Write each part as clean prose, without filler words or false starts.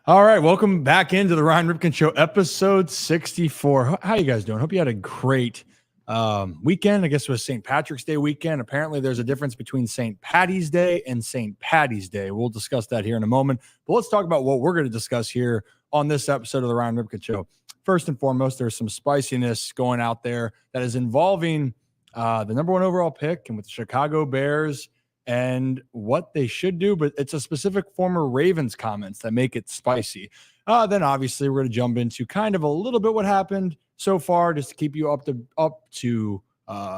All right, welcome back into the Ryan Ripken Show, episode 64. How you guys doing? Hope you had a great weekend. I guess it was St. Patrick's Day weekend. Apparently, there's a difference between St. Patty's Day and St. Patty's Day. We'll discuss that here in a moment. But let's talk about what we're going to discuss here on this episode of the Ryan Ripken Show. First and foremost, there's some spiciness going out there that is involving the number one overall pick and with the Chicago Bears and what they should do, but it's a specific former Ravens comments that make it spicy. Then obviously we're going to jump into kind of a little bit what happened so far, just to keep you up to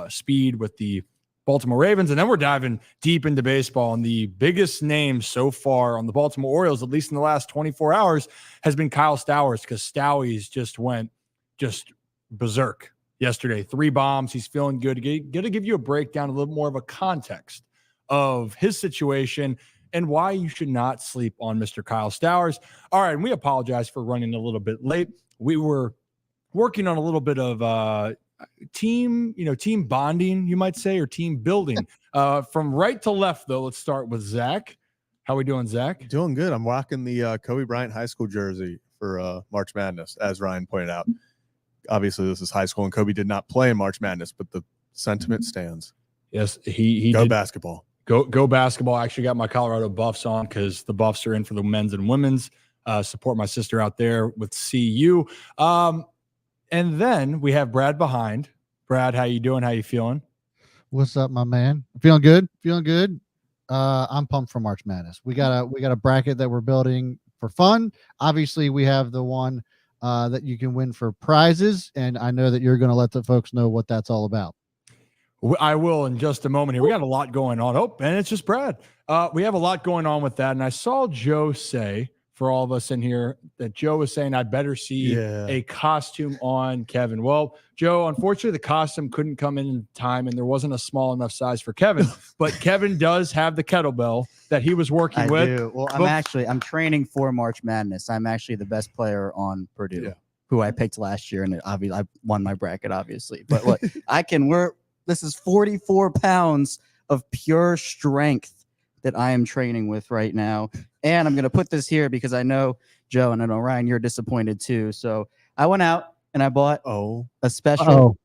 speed with the Baltimore Ravens. And then we're diving deep into baseball, and the biggest name so far on the Baltimore Orioles, at least in the last 24 hours, has been Kyle Stowers, because Stowers just went berserk yesterday. 3 bombs. He's feeling good. Going to give you a breakdown, a little more of a context of his situation and why you should not sleep on Mr. Kyle Stowers. All right, and we apologize for running a little bit late. We were working on a little bit of team bonding, you might say, or team building. From right to left, though, let's start with Zach. How we doing, Zach? Doing good. I'm rocking the Kobe Bryant high school jersey for March Madness, as Ryan pointed out. Obviously, this is high school, and Kobe did not play in March Madness, but the sentiment stands. Yes, he Go did. basketball. Go basketball. I actually got my Colorado Buffs on because the Buffs are in for the men's and women's. Support my sister out there with CU. And then we have Brad behind. Brad, how you doing? How you feeling? What's up, my man? Feeling good. I'm pumped for March Madness. We got a bracket that we're building for fun. Obviously, we have the one that you can win for prizes, and I know that you're going to let the folks know what that's all about. I will in just a moment here. We got a lot going on. Oh, and it's just Brad. We have a lot going on with that. And I saw Joe say, for all of us in here, that Joe was saying I better see a costume on Kevin. Well, Joe, unfortunately, the costume couldn't come in time, and there wasn't a small enough size for Kevin. But Kevin does have the kettlebell that he was working with. Do. Well, I'm training for March Madness. I'm actually the best player on Purdue, who I picked last year, and I won my bracket, obviously. But look, this is 44 pounds of pure strength that I am training with right now. And I'm going to put this here because I know, Joe, and I know, Ryan, you're disappointed too. So I went out and I bought a special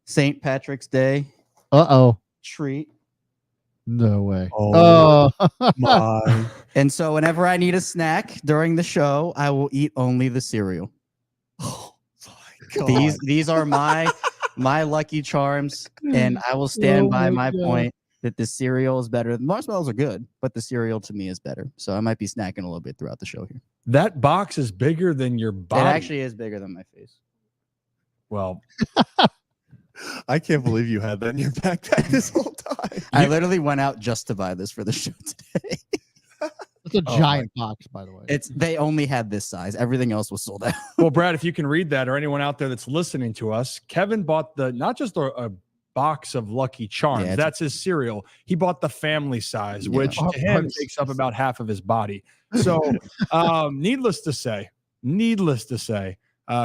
St. Patrick's Day treat. No way. Oh, my. And so whenever I need a snack during the show, I will eat only the cereal. Oh, my God. These are my Lucky Charms, and I will stand by my point that the cereal is better. The marshmallows are good, but the cereal to me is better. So I might be snacking a little bit throughout the show here. That box is bigger than your body. It actually is bigger than my face. Well, I can't believe you had that in your backpack this whole time. I literally went out just to buy this for the show today. It's a giant box, by the way. They only had this size. Everything else was sold out. Well, Brad, if you can read that, or anyone out there that's listening to us, Kevin bought not just a box of Lucky Charms. That's his cereal. He bought the family size, which to him takes up about half of his body. So, needless to say,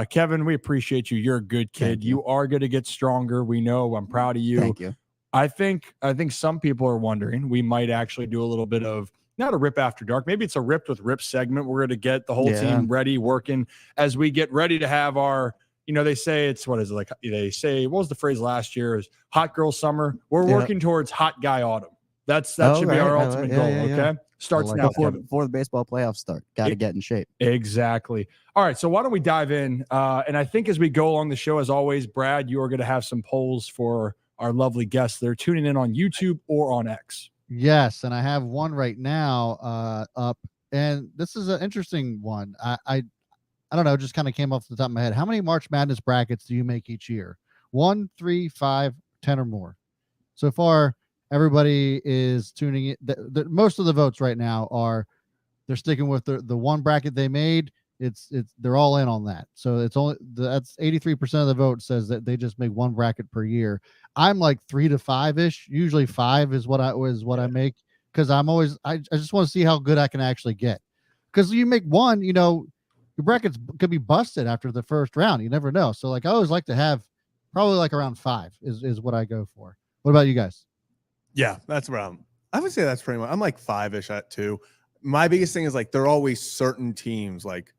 Kevin, we appreciate you. You're a good kid. You are going to get stronger. We know. I'm proud of you. Thank you. I think some people are wondering, we might actually do a little bit of, not a rip after dark. Maybe it's a ripped with Rip segment. We're going to get the whole team ready, working as we get ready to have our, they say it's, what is it? Like they say, what was the phrase last year is hot girl summer. We're working towards hot guy autumn. That should be our ultimate goal. Okay. Starts now before the baseball playoffs start. Got to get in shape. Exactly. All right. So why don't we dive in? And I think as we go along the show, as always, Brad, you are going to have some polls for our lovely guests that are tuning in on YouTube or on X. Yes, and I have one right now up, and this is an interesting one. I don't know, just kind of came off the top of my head. How many March Madness brackets do you make each year? 1, 3, 5, 10 or more? So far, everybody is tuning in. Most of the votes right now they're sticking with the one bracket they made. They're all in on that. So that's 83% of the vote says that they just make one bracket per year. I'm like 3 to 5-ish. Usually 5 is what I make, because I just want to see how good I can actually get. Because you make one, your brackets could be busted after the first round. You never know. So like I always like to have probably like around 5 is what I go for. What about you guys? Yeah, that's where I would say that's pretty much. I'm like 5-ish at 2. my biggest thing is like there are always certain teams like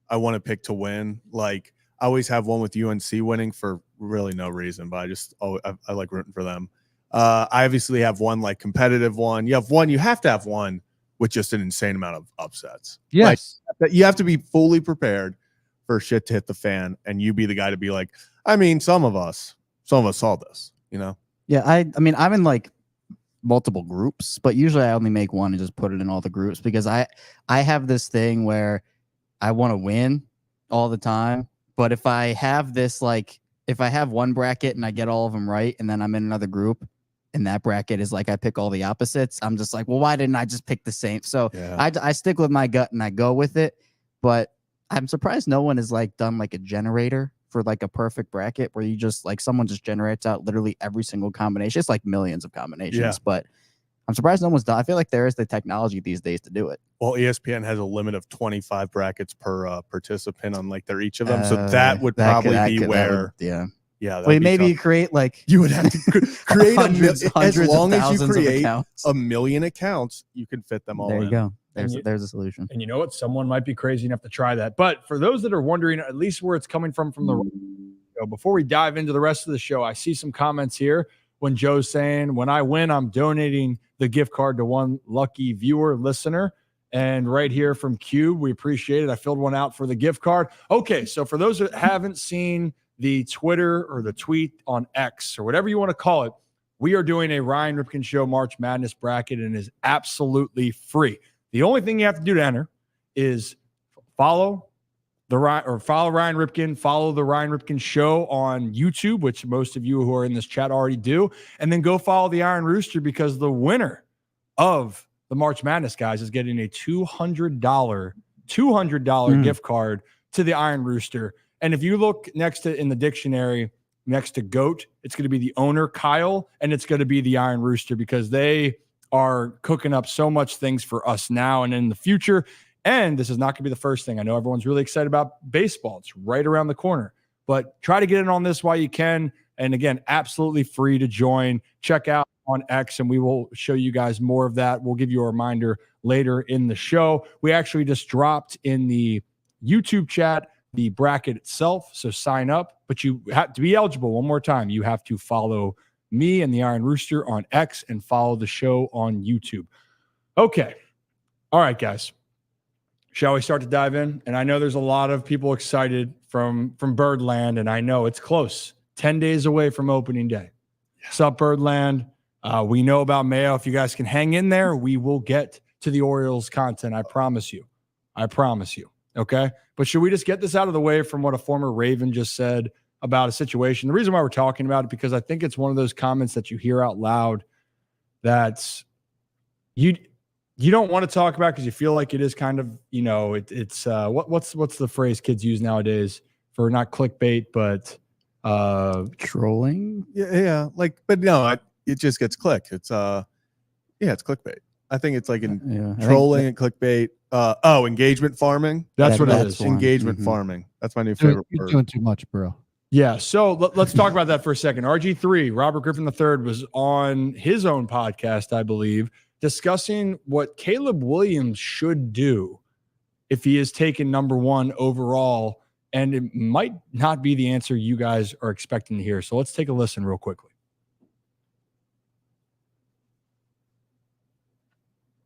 I want to pick to win. Like I always have one with UNC winning for really no reason, but I like rooting for them. I obviously have one like competitive one. You have to have one with just an insane amount of upsets. Yes. Like, you have to be fully prepared for shit to hit the fan, and you be the guy to be like, I mean, some of us saw this, you know? Yeah, I mean, I'm in like multiple groups, but usually I only make one and just put it in all the groups because I have this thing where I want to win all the time. But if I have this, like, if I have one bracket and I get all of them right, and then I'm in another group and that bracket is like I pick all the opposites, I'm just like, well, why didn't I just pick the same? So yeah. I stick with my gut and I go with it. But I'm surprised no one has like done like a generator for like a perfect bracket where you just like someone just generates out literally every single combination. It's like millions of combinations, but I'm surprised no one's done. I feel like there is the technology these days to do it. Well, ESPN has a limit of 25 brackets per participant on like each of them. So that would probably be where. Yeah. Well, maybe you create like you would have to create hundreds as long as you create accounts. 1 million accounts, you can fit them all. There you go. There's a solution. And you know what? Someone might be crazy enough to try that. But for those that are wondering, at least where it's coming from the show, before we dive into the rest of the show, I see some comments here when Joe's saying, when I win, I'm donating the gift card to one lucky viewer, listener. And right here from Cube, we appreciate it. I filled one out for the gift card. Okay, so for those that haven't seen the Twitter or the tweet on X or whatever you want to call it, we are doing a Ryan Ripken Show March Madness bracket and it is absolutely free. The only thing you have to do to enter is follow Ryan Ripken, follow the Ryan Ripken Show on YouTube, which most of you who are in this chat already do, and then go follow the Iron Rooster because the winner of the March Madness, guys, is getting a $200 gift card to the Iron Rooster. And if you look next to in the dictionary, next to GOAT, it's going to be the owner, Kyle, and it's going to be the Iron Rooster because they are cooking up so much things for us now and in the future. And this is not going to be the first thing. I know everyone's really excited about baseball. It's right around the corner. But try to get in on this while you can. And again, absolutely free to join. Check out on X, and we will show you guys more of that. We'll give you a reminder later in the show. We actually just dropped in the YouTube chat the bracket itself, so sign up. But you have to be eligible. One more time, you have to follow me and the Iron Rooster on X and follow the show on YouTube. Okay. All right, guys. Shall we start to dive in? And I know there's a lot of people excited from Birdland, and I know it's close. 10 days away from opening day. What's up, Birdland? We know about Mayo. If you guys can hang in there, we will get to the Orioles content. I promise you. Okay? But should we just get this out of the way from what a former Raven just said about a situation? The reason why we're talking about it, because I think it's one of those comments that you hear out loud that you don't want to talk about because you feel like it is kind of, you know, it's what's the phrase kids use nowadays for not clickbait, but trolling? Yeah. Like, but no, it just gets clicked. It's it's clickbait. I think it's like trolling and clickbait. Engagement farming. That's what it is. Engagement farming. That's my new favorite word. You're doing too much, bro. Yeah. So let's talk about that for a second. RG3, Robert Griffin III, was on his own podcast, I believe, discussing what Caleb Williams should do if he is taken number one overall. And it might not be the answer you guys are expecting to hear. So let's take a listen real quickly.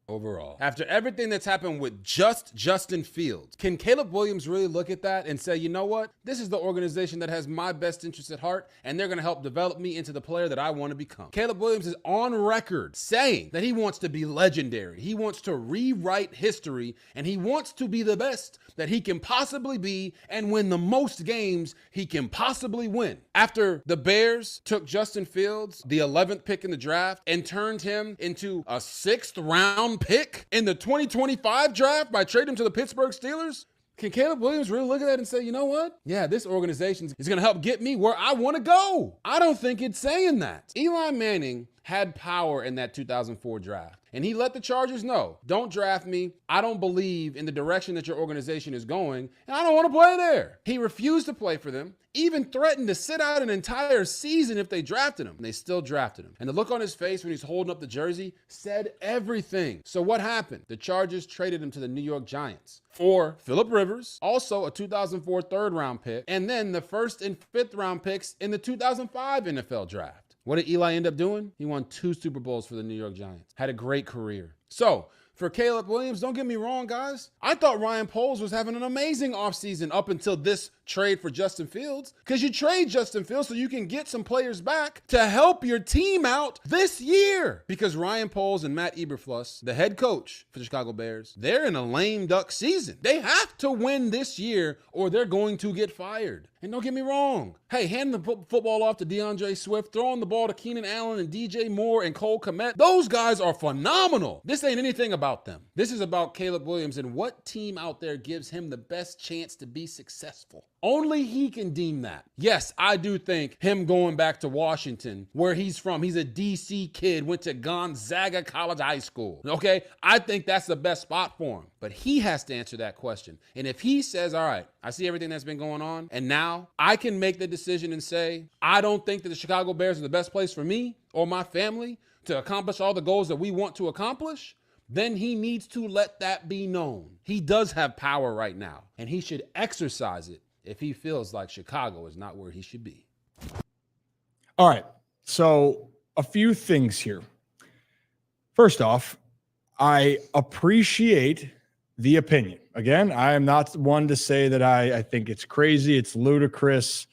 Overall, after everything that's happened with just Justin Fields, can Caleb Williams really look at that and say, you know what? This is the organization that has my best interests at heart, and they're going to help develop me into the player that I want to become. Caleb Williams is on record saying that he wants to be legendary. He wants to rewrite history, and he wants to be the best that he can possibly be and win the most games he can possibly win. After the Bears took Justin Fields, the 11th pick in the draft, and turned him into a 6th round pick in the 2025 draft by trading him to the Pittsburgh Steelers? Can Caleb Williams really look at that and say, you know what? Yeah, this organization is going to help get me where I want to go. I don't think it's saying that. Eli Manning had power in that 2004 draft. And he let the Chargers know, don't draft me. I don't believe in the direction that your organization is going, and I don't want to play there. He refused to play for them, even threatened to sit out an entire season if they drafted him. And they still drafted him. And the look on his face when he's holding up the jersey said everything. So what happened? The Chargers traded him to the New York Giants for Phillip Rivers, also a 2004 third-round pick, and then the first and fifth round picks in the 2005 NFL draft. What did Eli end up doing? He won 2 Super Bowls for the New York Giants. Had a great career. So, for Caleb Williams, don't get me wrong, guys. I thought Ryan Poles was having an amazing offseason up until this trade for Justin Fields, because you trade Justin Fields so you can get some players back to help your team out this year. Because Ryan Poles and Matt Eberflus, the head coach for the Chicago Bears, they're in a lame duck season. They have to win this year or they're going to get fired. And don't get me wrong. Hey, hand the football off to DeAndre Swift, throwing the ball to Keenan Allen and DJ Moore and Cole Kmet. Those guys are phenomenal. This ain't anything about them. This is about Caleb Williams and what team out there gives him the best chance to be successful. Only he can deem that. Yes, I do think him going back to Washington, where he's from, he's a DC kid, went to Gonzaga College High School. Okay, I think that's the best spot for him. But he has to answer that question. And if he says, all right, I see everything that's been going on, and now I can make the decision and say, I don't think that the Chicago Bears are the best place for me or my family to accomplish all the goals that we want to accomplish, then he needs to let that be known. He does have power right now, and he should exercise it if he feels like Chicago is not where he should be. All right. So a few things here. First off, I appreciate the opinion. Again, I am not one to say that I think it's crazy, it's ludicrous,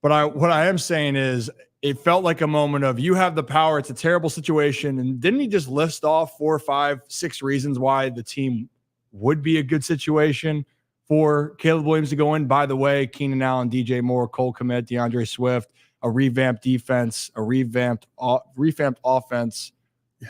but what I am saying is it felt like a moment of you have the power, it's a terrible situation. And didn't he just list off 4, 5, 6 reasons why the team would be a good situation for Caleb Williams to go in? By the way, Keenan Allen, DJ Moore, Cole Kmet, DeAndre Swift, a revamped defense, a revamped offense. Yeah.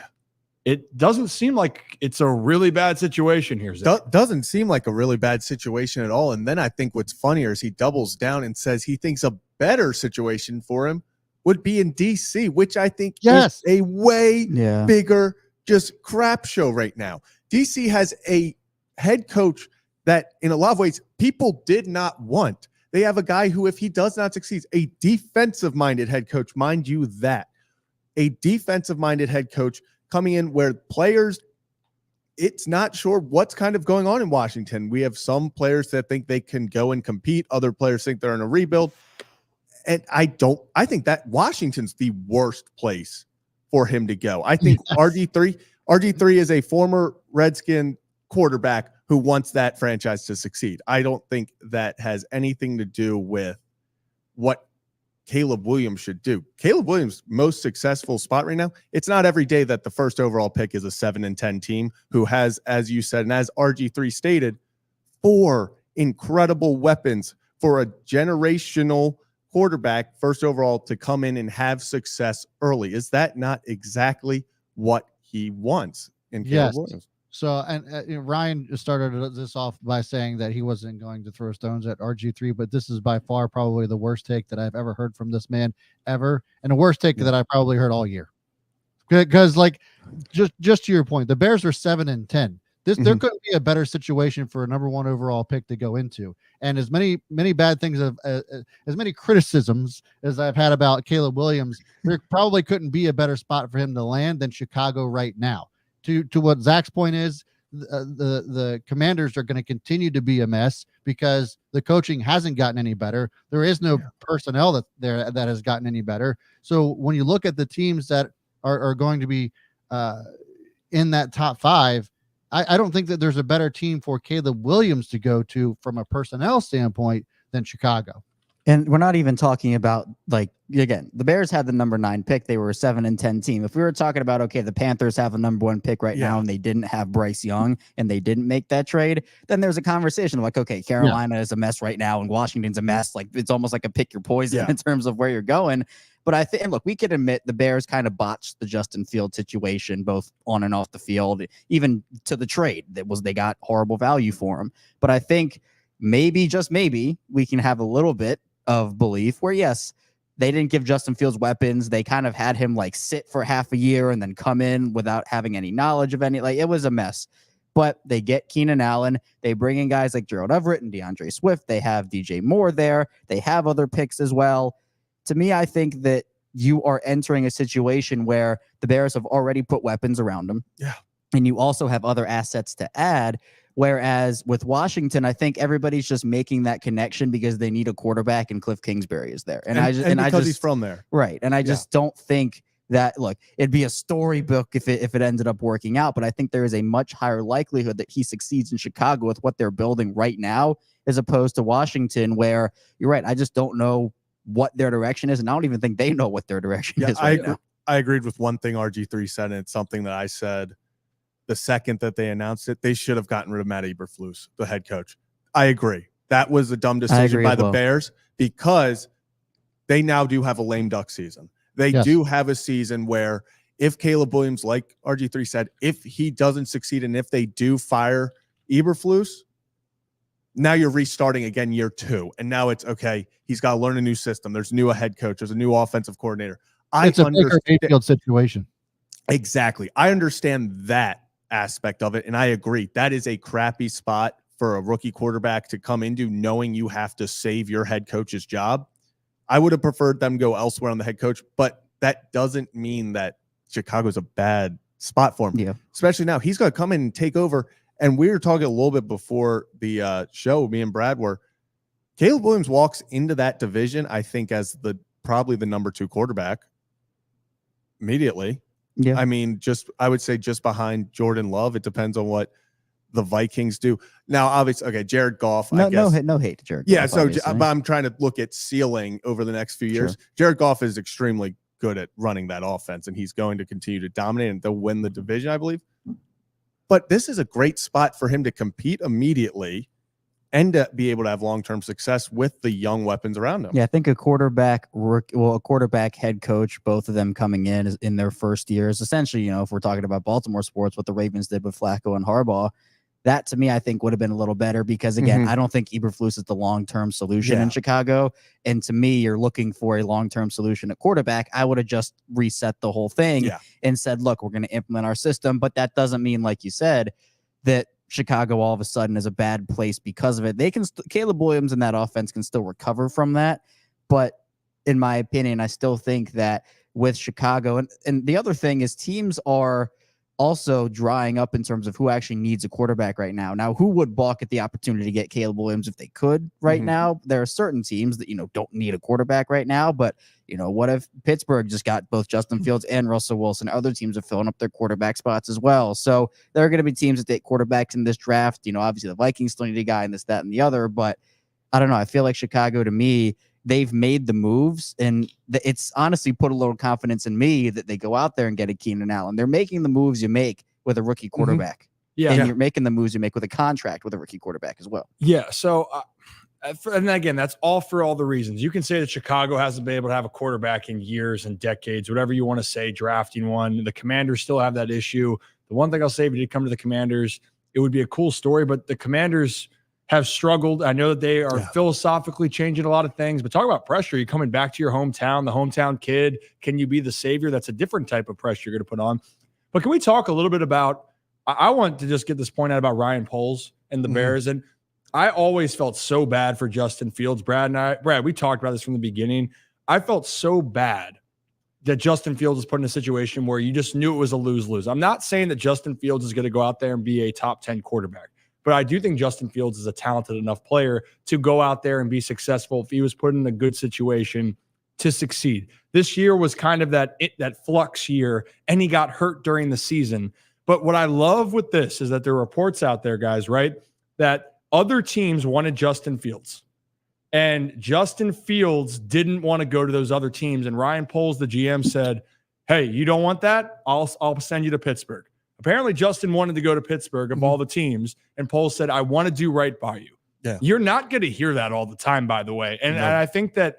It doesn't seem like it's a really bad situation here, Zach. Doesn't seem like a really bad situation at all. And then I think what's funnier is he doubles down and says he thinks a better situation for him would be in DC, which I think is a way bigger just crap show right now. DC has a head coach that in a lot of ways people did not want. They have a guy who, if he does not succeed, a defensive-minded head coach, mind you that, a defensive-minded head coach coming in where players, it's not sure what's kind of going on in Washington. We have some players that think they can go and compete. Other players think they're in a rebuild. And I think that Washington's the worst place for him to go. I think RG3 is a former Redskin quarterback who wants that franchise to succeed. I don't think that has anything to do with what Caleb Williams should do. Caleb Williams' most successful spot right now, it's not every day that the first overall pick is a 7-10 team who has, as you said, and as RG3 stated, 4 incredible weapons for a generational quarterback, first overall, to come in and have success early. Is that not exactly what he wants in Caleb Williams? So, and Ryan started this off by saying that he wasn't going to throw stones at RG3, but this is by far probably the worst take that I've ever heard from this man ever, and the worst take that I probably heard all year. Because, like, just to your point, the Bears are 7-10. There couldn't be a better situation for a number 1 overall pick to go into. And as many bad things as many criticisms as I've had about Caleb Williams, there probably couldn't be a better spot for him to land than Chicago right now. To what Zach's point is, the Commanders are going to continue to be a mess because the coaching hasn't gotten any better. There is no personnel that has gotten any better. So when you look at the teams that are going to be in that top 5, I don't think that there's a better team for Caleb Williams to go to from a personnel standpoint than Chicago. And we're not even talking about, like, again, the Bears had the number 9 pick. They were a 7-10 team. If we were talking about, okay, the Panthers have a number 1 pick right now and they didn't have Bryce Young and they didn't make that trade, then there's a conversation of like, okay, Carolina is a mess right now and Washington's a mess. Like, it's almost like a pick your poison in terms of where you're going. But I think, and look, we can admit the Bears kind of botched the Justin Fields situation, both on and off the field, even to the trade. They got horrible value for him. But I think maybe, just maybe, we can have a little bit of belief where, yes, they didn't give Justin Fields weapons. They kind of had him like sit for half a year and then come in without having any knowledge of any, like it was a mess. But they get Keenan Allen. They bring in guys like Gerald Everett and DeAndre Swift. They have DJ Moore there. They have other picks as well. To me, I think that you are entering a situation where the Bears have already put weapons around them. Yeah. And you also have other assets to add. Whereas with Washington, I think everybody's just making that connection because they need a quarterback and Cliff Kingsbury is there. And I just he's from there. Right. And I just don't think that, look, it'd be a storybook if it ended up working out. But I think there is a much higher likelihood that he succeeds in Chicago with what they're building right now, as opposed to Washington, where you're right. I just don't know what their direction is. And I don't even think they know what their direction is right now. I agreed with one thing RG3 said, and it's something that I said the second that they announced it. They should have gotten rid of Matt Eberflus, the head coach. I agree. That was a dumb decision by the Bears because they now do have a lame duck season. They do have a season where if Caleb Williams, like RG3 said, if he doesn't succeed and if they do fire Eberflus, now you're restarting again year 2. And now it's okay. He's got to learn a new system. There's a head coach. There's a new offensive coordinator. It's a Baker Mayfield situation. Exactly. I understand that aspect of it. And I agree. That is a crappy spot for a rookie quarterback to come into, knowing you have to save your head coach's job. I would have preferred them go elsewhere on the head coach, but that doesn't mean that Chicago's a bad spot for him. Yeah. Especially now. He's going to come in and take over. And we were talking a little bit before the show, me and Brad were, Caleb Williams walks into that division, I think, as probably the number 2 quarterback immediately. Yeah. I mean, I would say just behind Jordan Love. It depends on what the Vikings do. Now, obviously, okay, Jared Goff. No hate to Jared Goff. Yeah, so I'm trying to look at ceiling over the next few years. Sure. Jared Goff is extremely good at running that offense, and he's going to continue to dominate, and they'll win the division, I believe. But this is a great spot for him to compete immediately and to be able to have long-term success with the young weapons around him. Yeah, I think a quarterback head coach, both of them coming in their first years, essentially, if we're talking about Baltimore sports, what the Ravens did with Flacco and Harbaugh, that to me, I think would have been a little better because, again, I don't think Eberflus is the long-term solution in Chicago. And to me, you're looking for a long-term solution at quarterback. I would have just reset the whole thing and said, look, we're going to implement our system. But that doesn't mean, like you said, that Chicago all of a sudden is a bad place because of it. They can Caleb Williams and that offense can still recover from that. But in my opinion, I still think that with Chicago, and the other thing is teams are also drying up in terms of who actually needs a quarterback right now. Now, who would balk at the opportunity to get Caleb Williams if they could right now? There are certain teams that, don't need a quarterback right now, but what if Pittsburgh just got both Justin Fields and Russell Wilson? Other teams are filling up their quarterback spots as well. So there are going to be teams that take quarterbacks in this draft. Obviously the Vikings still need a guy in this, that, and the other, but I don't know. I feel like Chicago, to me, they've made the moves, and it's honestly put a little confidence in me that they go out there and get a Keenan Allen. They're making the moves you make with a rookie quarterback. And you're making the moves you make with a contract with a rookie quarterback as well. Yeah. So, and again, that's all for all the reasons. You can say that Chicago hasn't been able to have a quarterback in years and decades, whatever you want to say, drafting one. The Commanders still have that issue. The one thing I'll say, if you did come to the Commanders, it would be a cool story, but the Commanders have struggled. I know that they are philosophically changing a lot of things, but talk about pressure. You're coming back to your hometown, the hometown kid. Can you be the savior? That's a different type of pressure you're going to put on. But can we talk a little bit about, I want to just get this point out about Ryan Poles and the Bears. And I always felt so bad for Justin Fields. Brad, we talked about this from the beginning. I felt so bad that Justin Fields was put in a situation where you just knew it was a lose-lose. I'm not saying that Justin Fields is going to go out there and be a top 10 quarterback. But I do think Justin Fields is a talented enough player to go out there and be successful if he was put in a good situation to succeed. This year was kind of that flux year, and he got hurt during the season. But what I love with this is that there are reports out there, guys, right, that other teams wanted Justin Fields. And Justin Fields didn't want to go to those other teams. And Ryan Poles, the GM, said, hey, you don't want that? I'll send you to Pittsburgh. Apparently, Justin wanted to go to Pittsburgh of all the teams, and Poles said, I want to do right by you. Yeah. You're not going to hear that all the time, by the way. And I think that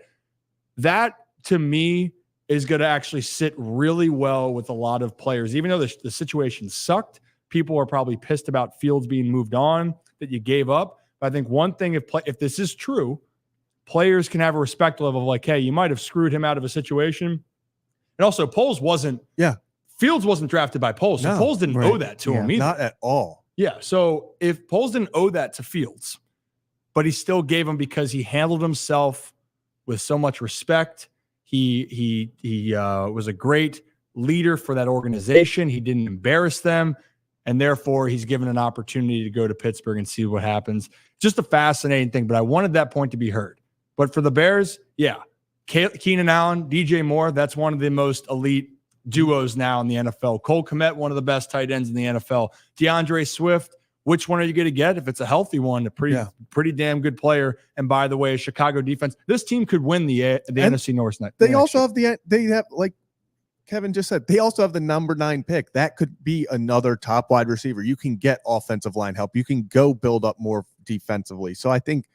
to me, is going to actually sit really well with a lot of players. Even though the situation sucked, people are probably pissed about Fields being moved on, that you gave up. But I think one thing, if this is true, players can have a respect level of like, hey, you might have screwed him out of a situation. And also, Poles wasn't. Yeah. Fields wasn't drafted by Poles, so Poles didn't owe that to him either. Not at all. Yeah. So if Poles didn't owe that to Fields, but he still gave him because he handled himself with so much respect. He was a great leader for that organization. He didn't embarrass them, and therefore he's given an opportunity to go to Pittsburgh and see what happens. Just a fascinating thing, but I wanted that point to be heard. But for the Bears, yeah, Keenan Allen, DJ Moore, that's one of the most elite duos now in the NFL. Cole Kmet, one of the best tight ends in the NFL. DeAndre Swift, which one are you going to get? If it's a healthy one, a pretty damn good player. And by the way, Chicago defense, this team could win the NFC North. They also have they have, like Kevin just said, they also have the number 9 pick. That could be another top wide receiver. You can get offensive line help. You can go build up more defensively. So I think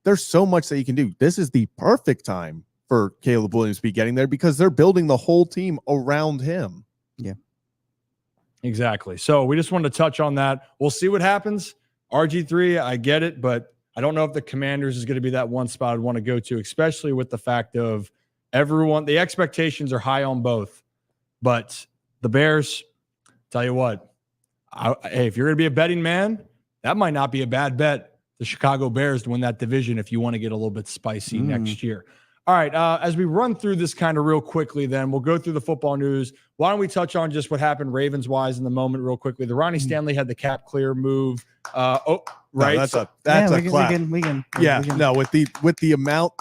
there's so much that you can do. This is the perfect time for Caleb Williams to be getting there because they're building the whole team around him. Yeah. Exactly. So we just wanted to touch on that. We'll see what happens. RG3, I get it, but I don't know if the Commanders is going to be that one spot I'd want to go to, especially with the fact of everyone. The expectations are high on both, but the Bears, tell you what, hey, if you're going to be a betting man, that might not be a bad bet. The Chicago Bears to win that division if you want to get a little bit spicy next year. All right, as we run through this kind of real quickly, then we'll go through the football news. Why don't we touch on just what happened Ravens-wise in the moment real quickly? The Ronnie Stanley had the cap clear move. Right. No, that's a clap. No, with the amount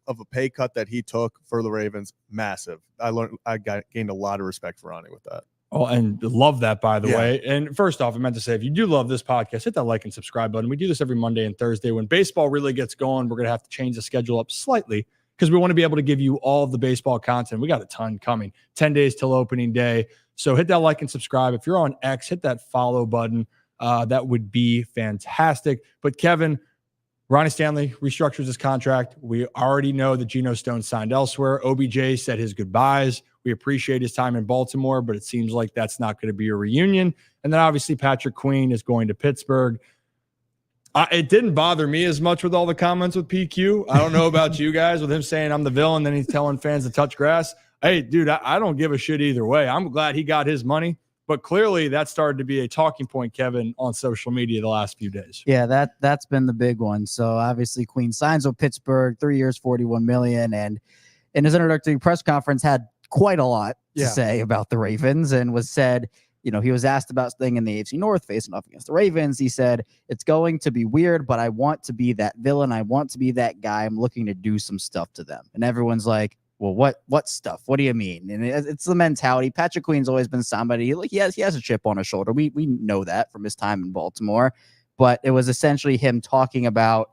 of a pay cut that he took for the Ravens, massive. I gained a lot of respect for Ronnie with that. Oh, and love that, by the way. And first off, I meant to say, if you do love this podcast, hit that like and subscribe button. We do this every Monday and Thursday. When baseball really gets going, we're going to have to change the schedule up slightly because we want to be able to give you all of the baseball content. We got a ton coming. 10 days till opening day. So hit that like and subscribe. If you're on X, hit that follow button. That would be fantastic. But Kevin, Ronnie Stanley restructures his contract. We already know that Geno Stone signed elsewhere. OBJ said his goodbyes. We appreciate his time in Baltimore, but it seems like that's not going to be a reunion. And then obviously Patrick Queen is going to Pittsburgh. It didn't bother me as much with all the comments with PQ. I don't know about you guys with him saying I'm the villain, then he's telling fans to touch grass. Hey, dude, I don't give a shit either way. I'm glad he got his money, but clearly that started to be a talking point, Kevin, on social media the last few days. Yeah, that's been the big one. So obviously Queen signs with Pittsburgh, 3 years, $41 million, and in his introductory press conference had quite a lot to say about the Ravens and was said, he was asked about staying in the AFC North facing off against the Ravens. He said, it's going to be weird, but I want to be that villain. I want to be that guy. I'm looking to do some stuff to them. And everyone's like, well, what stuff? What do you mean? And it's the mentality. Patrick Queen's always been somebody, he has a chip on his shoulder. We know that from his time in Baltimore, but it was essentially him talking about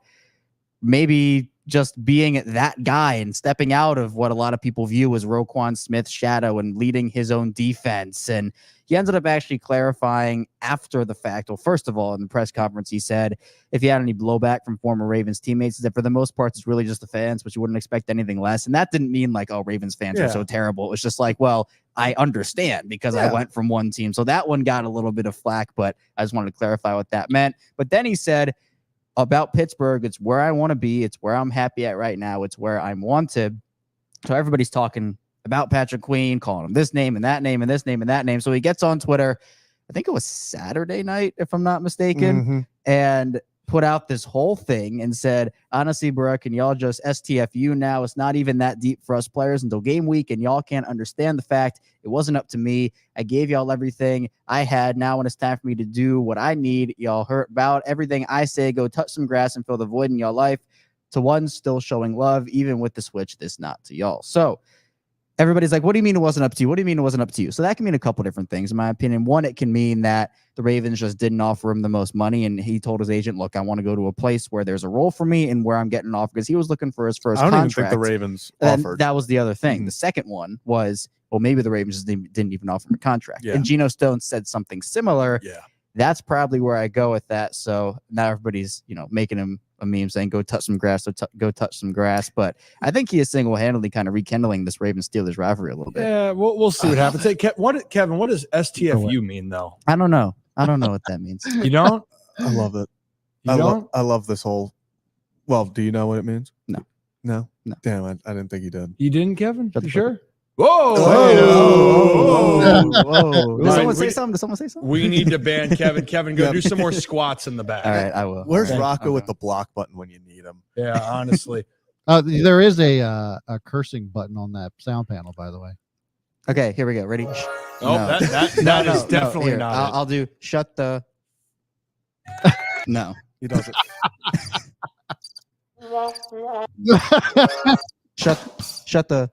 maybe just being that guy and stepping out of what a lot of people view as Roquan Smith's shadow and leading his own defense. And he ended up actually clarifying after the fact. Well, first of all, in the press conference, he said if he had any blowback from former Ravens teammates, that for the most part, it's really just the fans, but you wouldn't expect anything less. And that didn't mean like, oh, Ravens fans are so terrible. It was just like, well, I understand because I went from one team. So that one got a little bit of flack, but I just wanted to clarify what that meant. But then he said, about Pittsburgh, it's where I want to be. It's where I'm happy at right now. It's where I'm wanted. So everybody's talking about Patrick Queen, calling him this name and that name and this name and that name. So he gets on Twitter, I think it was Saturday night, if I'm not mistaken, and put out this whole thing and said, honestly, bro, can y'all just STFU now? It's not even that deep for us players until game week, and y'all can't understand the fact it wasn't up to me. I gave y'all everything I had. Now when it's time for me to do what I need, y'all hurt about everything I say. Go touch some grass and fill the void in your life. To one still showing love, even with the switch, this not to y'all. So everybody's like, what do you mean it wasn't up to you? What do you mean it wasn't up to you? So that can mean a couple different things, in my opinion. One, it can mean that the Ravens just didn't offer him the most money, and he told his agent, look, I want to go to a place where there's a role for me and where I'm getting off, because he was looking for his first contract. I don't even think the Ravens offered. That was the other thing. The second one was, well, maybe the Ravens didn't even offer him a contract. And Geno Stone said something similar. That's probably where I go with that. So now everybody's, making him a meme saying, go touch some grass, go touch some grass. But I think he is single-handedly kind of rekindling this Ravens-Steelers rivalry a little bit. Yeah, we'll see what happens. Hey, Kevin, what does STFU mean, though? I don't know what that means. You don't? I love it. I love this whole. Well, do you know what it means? No. No. No. Damn, I didn't think he did. You didn't, Kevin? Shut You the fuck sure? Whoa! Whoa. Did Right, someone say we- something? Did someone say something? We need to ban Kevin. Kevin, go Yep. do some more squats in the back. All right, I will. Where's All right, Rocco I'll with go. the block button when you need him? Yeah, honestly. There is a cursing button on that sound panel, by the way. Okay, here we go. Ready? Oh, No. that is definitely Here, not it. I'll do shut the. No. He doesn't. Shut the.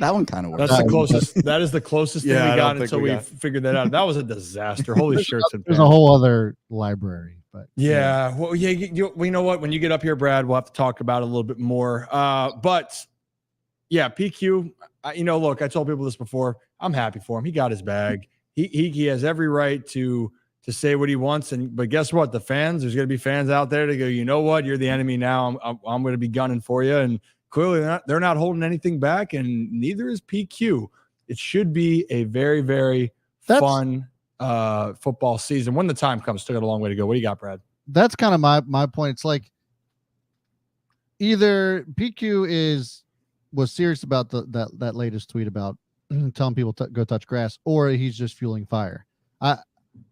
That one kind of works. That's the closest. That is the closest Yeah, thing I we don't got think until we we got- figured that out. That was a disaster. Holy shirts and There's pants. a whole other library, but Yeah. Well, yeah. You know what? When you get up here, Brad, we'll have to talk about it a little bit more. But yeah, PQ. Look, I told people this before. I'm happy for him. He got his bag. He has every right to say what he wants. But guess what? The fans. There's going to be fans out there to go. You know what? You're the enemy now. I'm going to be gunning for you. And clearly, they're not holding anything back, and neither is PQ. It should be a very, very fun football season when the time comes. Still got a long way to go. What do you got, Brad? that's kind of my point. It's like either PQ was serious about that latest tweet about telling people to go touch grass, or he's just fueling fire.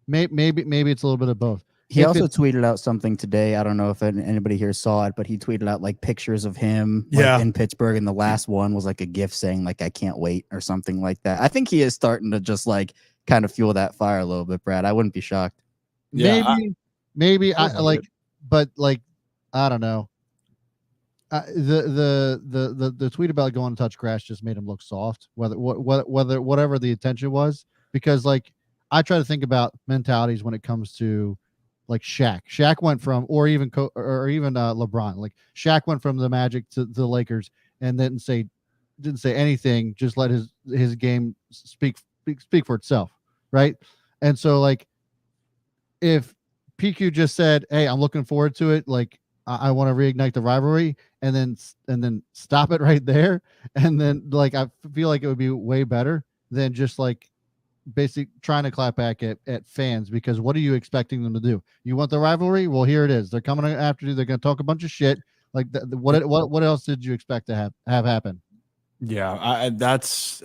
Maybe it's a little bit of both. He If also it- tweeted out something today. I don't know if anybody here saw it, but he tweeted out like pictures of him Yeah. in Pittsburgh. And the last one was like a GIF saying like, I can't wait or something like that. I think he is starting to just like kind of fuel that fire a little bit, Brad. I wouldn't be shocked. Yeah, maybe I I like, but like, I don't know. The tweet about going to touch grass just made him look soft, whatever the intention was, because like I try to think about mentalities when it comes to like Shaq. Shaq went from, or even LeBron. Like Shaq went from the Magic to the Lakers and didn't say anything. Just let his game speak for itself, right? And so like, if PQ just said, "Hey, I'm looking forward to it," like I want to reignite the rivalry, and then stop it right there, and then like I feel like it would be way better than just like basically trying to clap back at fans, because what are you expecting them to do? You want the rivalry? Well, here it is. They're coming after you. They're going to talk a bunch of shit. Like what else did you expect to have happen? Yeah, that's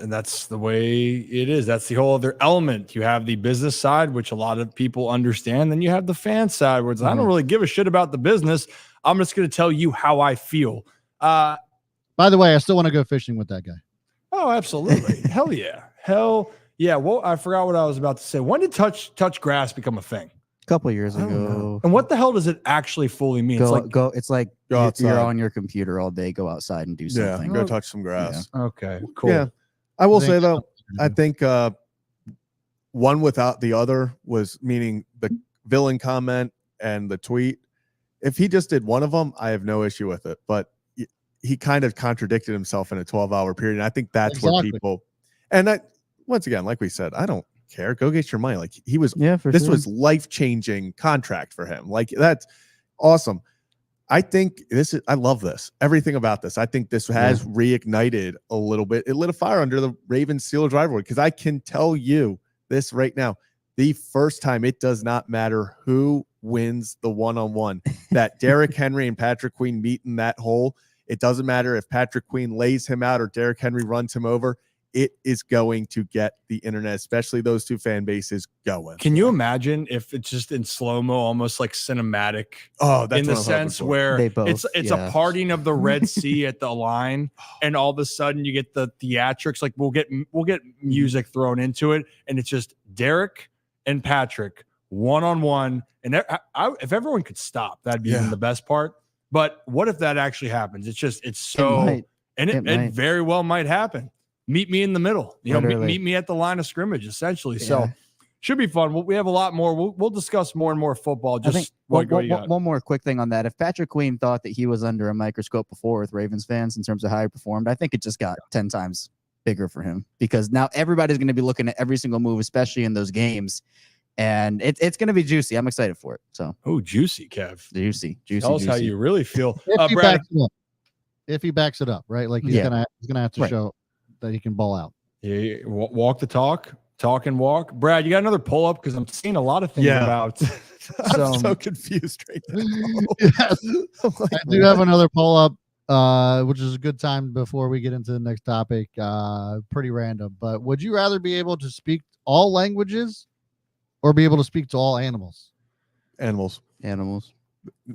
the way it is. That's the whole other element. You have the business side, which a lot of people understand. Then you have the fan side, where it's, I don't really give a shit about the business. I'm just going to tell you how I feel. By the way, I still want to go fishing with that guy. Oh, absolutely. Hell yeah. Well, I forgot what I was about to say. When did touch grass become a thing? A couple of years I don't ago. know. And what the hell does it actually fully mean? Go, It's like, go outside. You're outside. on your computer all day. Go outside and do Yeah, something. go touch some grass. okay, cool. Yeah. I will say Thanks. though, I think one without the other was, meaning the villain comment and the tweet. If he just did one of them, I have no issue with it. But he kind of contradicted himself in a 12-hour period. And I think that's where Exactly. people, and I, once again, like we said, I don't care. Go get your money. Like he was, Yeah, for this sure. was life-changing contract for him. Like that's awesome. I think I love this. Everything about this. I think this has reignited a little bit. It lit a fire under the Ravens Steelers rivalry, because I can tell you this right now. The first time, it does not matter who wins the one-on-one, that Derrick Henry and Patrick Queen meet in that hole. It doesn't matter if Patrick Queen lays him out or Derrick Henry runs him over. It is going to get the internet, especially those two fan bases, going. Can you imagine if it's just in slow-mo, almost like cinematic, Oh, that's in the what I'm hoping sense for. where They both, it's a yeah. parting of the Red Sea at the line, and all of a sudden you get the theatrics. Like we'll get music thrown into it, and it's just Derek and Patrick one-on-one. And if everyone could stop, that'd be even Yeah. the best part. But what if that actually happens? It's so, might. and it might. very well might happen. Meet me in the middle. Literally. Meet me at the line of scrimmage, essentially. So Yeah. should be fun. We have a lot more. We'll discuss more and more football. I Just think what you got? one more quick thing on that. If Patrick Queen thought that he was under a microscope before with Ravens fans in terms of how he performed, I think it just got 10 times bigger for him, because now everybody's going to be looking at every single move, especially in those games. And it's going to be juicy. I'm excited for it. So Oh, juicy, Kev. juicy. Tell us how you really feel. If he Brad, backs it up. If he backs it up, right? Like he's Yeah. gonna have to Right. show that he can ball out. walk the talk, talk and walk. Brad, you got another pull up because I'm seeing a lot of things about. I'm so confused right now. Yes. Like, I do have another poll up, which is a good time before we get into the next topic. Pretty random, but would you rather be able to speak all languages or be able to speak to all animals? animals.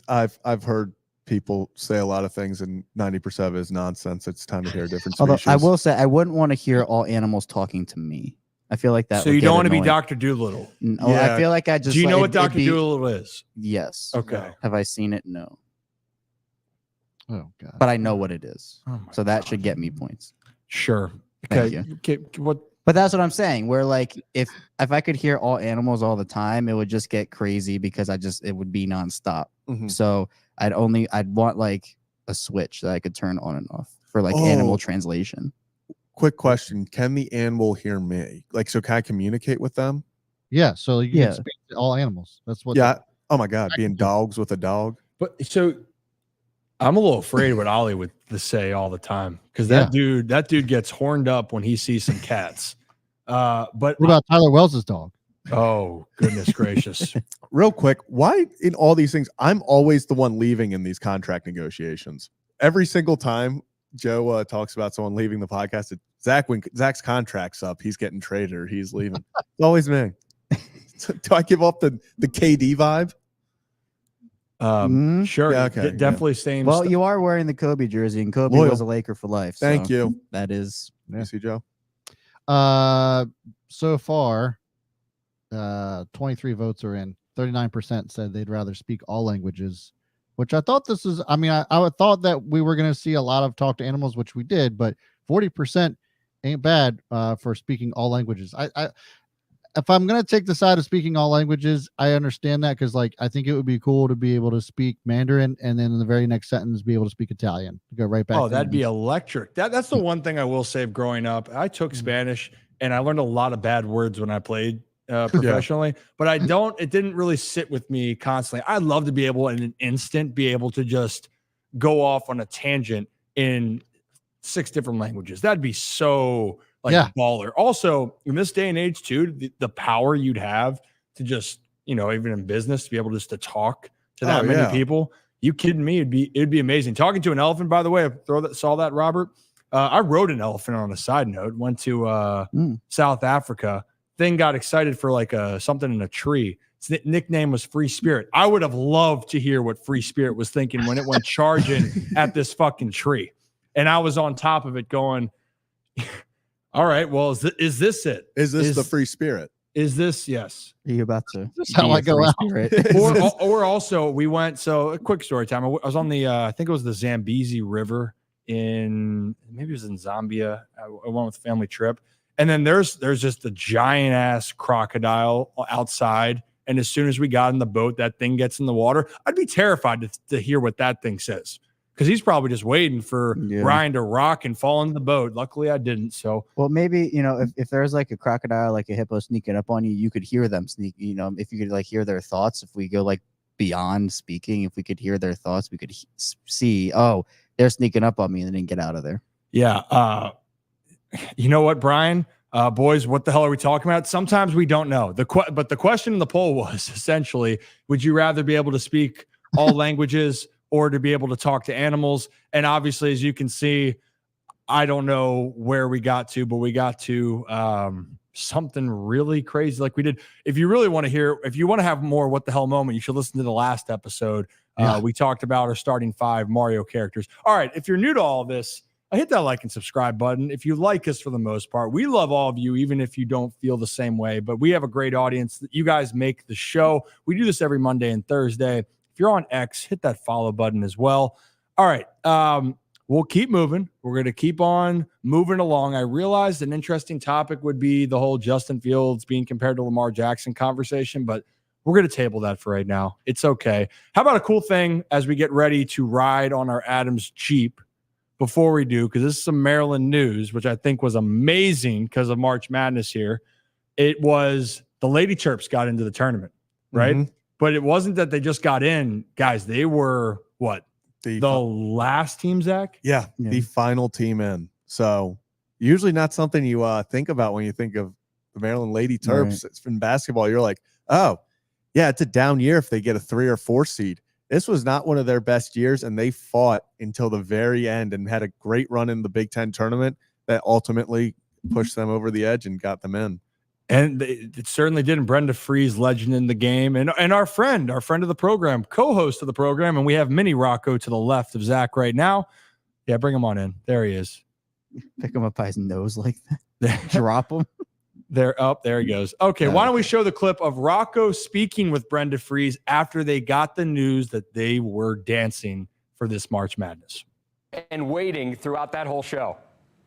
I've heard people say a lot of things, and 90% of it is nonsense. It's time to hear a different Although species. I will say I wouldn't want to hear all animals talking to me. I feel like that. So would you get don't want to be annoying. Dr. Doolittle. No, Yeah. I feel like I just. Do you know what it'd Dr. be- Doolittle is? Yes. Okay. Have I seen it? No. Oh God! But I know what it is. Oh my So that God. should get me points. Sure. Thank Okay. Okay. What? But that's what I'm saying. Where like if I could hear all animals all the time, it would just get crazy because it would be nonstop. Mhm. So I'd want like a switch that I could turn on and off for like animal Oh. translation. Quick question: can the animal hear me? Like, so can I communicate with them? Yeah, so you Yeah. can speak to all animals. That's what. Yeah. Oh my God, I being can do. dogs with a dog. But so I'm a little afraid what Ollie would say all the time because that dude gets horned up when he sees some cats. But What about Tyler Wells' dog? oh goodness gracious. Real quick, why in all these things I'm always the one leaving in these contract negotiations? Every single time Joe talks about someone leaving the podcast, it's Zach, when Zach's contract's up, he's getting traded or he's leaving. It's always me. So, do I give up the KD vibe? Sure. Yeah, okay, Definitely same. Well, you are wearing the Kobe jersey, and Kobe Loyal. was a Laker for life. Thank so you. That is. You see, Joe? So far, 23 votes are in. 39% said they'd rather speak all languages, which I thought this is. I mean, I thought that we were going to see a lot of talk to animals, which we did, but 40% ain't bad for speaking all languages. If I'm going to take the side of speaking all languages, I understand that because, like, I think it would be cool to be able to speak Mandarin and then in the very next sentence be able to speak Italian. Go right back. Oh, to that'd be English. electric. That's the one thing I will say of growing up. I took Spanish and I learned a lot of bad words when I played professionally, but it didn't really sit with me constantly. I'd love to be able in an instant be able to just go off on a tangent in 6 different languages. That'd be so baller. Also, in this day and age too, the power you'd have to just, even in business, to be able just to talk to that many people. You kidding me? It'd be amazing. Talking to an elephant, by the way, saw that, Robert. I rode an elephant on a side note, went to South Africa. Thing got excited for like something in a tree. Its nickname was Free Spirit. I would have loved to hear what Free Spirit was thinking when it went charging at this fucking tree. And I was on top of it going, all right, well, is this it? Is this the Free Spirit? Is this, yes. Are you about to? That's how I go out. or also, we went, so a quick story time. I was on the, I think it was the Zambezi River maybe it was in Zambia. I went with a family trip. And then there's just a giant ass crocodile outside. And as soon as we got in the boat, that thing gets in the water. I'd be terrified to hear what that thing says because he's probably just waiting for Ryan to rock and fall into the boat. Luckily, I didn't. So, well, maybe if there's like a crocodile, like a hippo sneaking up on you, you could hear them sneak. If you could like hear their thoughts. If we go like beyond speaking, if we could hear their thoughts, we could see. Oh, they're sneaking up on me, and then get out of there. Yeah. You know what, Brian? Boys, what the hell are we talking about? Sometimes we don't know. But the question in the poll was essentially, would you rather be able to speak all languages or to be able to talk to animals? And obviously, as you can see, I don't know where we got to, but we got to something really crazy like we did. If you really want to if you want to have more what the hell moment, you should listen to the last episode. We talked about our starting 5 Mario characters. All right, if you're new to all this, hit that like and subscribe button. If you like us for the most part, we love all of you, even if you don't feel the same way. But we have a great audience. You guys make the show. We do this every Monday and Thursday. If you're on X, hit that follow button as well. All right. We'll keep moving. We're going to keep on moving along. I realized an interesting topic would be the whole Justin Fields being compared to Lamar Jackson conversation, but we're going to table that for right now. It's okay. How about a cool thing as we get ready to ride on our Adams Jeep? Before we do, because this is some Maryland news, which I think was amazing because of March Madness here. It was the Lady Terps got into the tournament, right? Mm-hmm. But it wasn't that they just got in. Guys, they were what? The last team, Zach? Yeah, the final team in. So usually not something you think about when you think of the Maryland Lady Terps. It's been basketball. You're like, oh, yeah, it's a down year if they get a 3 or 4 seed. This was not one of their best years, and they fought until the very end and had a great run in the Big Ten tournament that ultimately pushed them over the edge and got them in. And it certainly did. And Brenda Freeze, legend in the game, and our friend of the program, co-host of the program, and we have Mini Rocco to the left of Zach right now. Yeah, bring him on in. There he is. Pick him up by his nose like that. Drop him. There he goes. Okay, why don't we show the clip of Rocco speaking with Brenda Freeze after they got the news that they were dancing for this March Madness. And waiting throughout that whole show.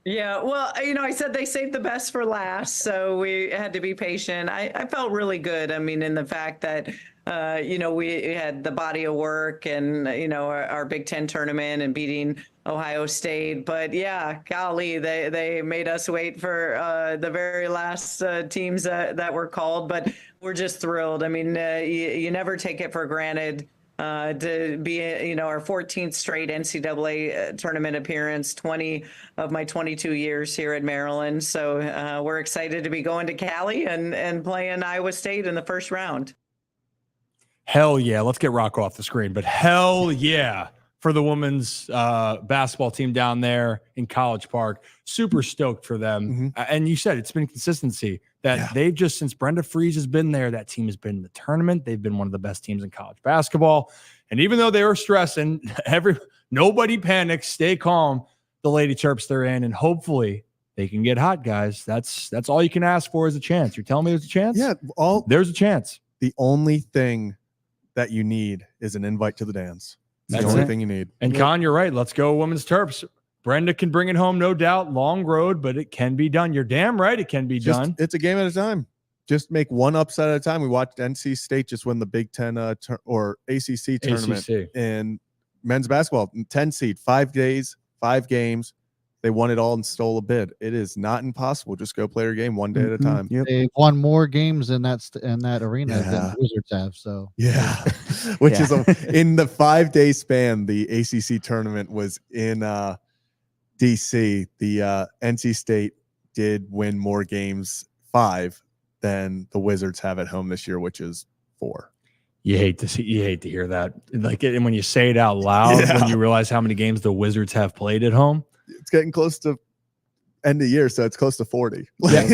Yeah, well, I said they saved the best for last, so we had to be patient. I felt really good. I mean, in the fact that, we had the body of work and, our Big Ten tournament and beating Ohio State. But yeah, golly, they made us wait for the very last teams that were called. But we're just thrilled. I mean, you never take it for granted. To be, our 14th straight NCAA tournament appearance, 20 of my 22 years here at Maryland. So we're excited to be going to Cali and playing Iowa State in the first round. Hell yeah. Let's get Rocco off the screen, but hell yeah for the women's basketball team down there in College Park. Super stoked for them. And you said it's been consistency that they've just, since Brenda Freeze has been there, that team has been in the tournament. They've been one of the best teams in college basketball. And even though they were stressing, nobody panics, stay calm. The Lady Terps they're in, and hopefully they can get hot, guys. That's all you can ask for is a chance. You're telling me there's a chance? Yeah, there's a chance. The only thing that you need is an invite to the dance. That's the only thing you need. And Con, you're right. Let's go, women's Terps. Brenda can bring it home, no doubt. Long road, but it can be done. You're damn right it can be done. It's a game at a time. Just make one upset at a time. We watched NC State just win the Big Ten or ACC tournament in men's basketball. 10 seed, 5 days, 5 games. They won it all and stole a bid. It is not impossible. Just go play your game one day at a time. They've won more games in that arena than the Wizards have. So which is in the 5-day span. The ACC tournament was in DC. The NC State did win more games, 5, than the Wizards have at home this year, which is 4. You hate to hear that. Like, and when you say it out loud, when you realize how many games the Wizards have played at home. It's getting close to end of year, so it's close to 40. Yeah. I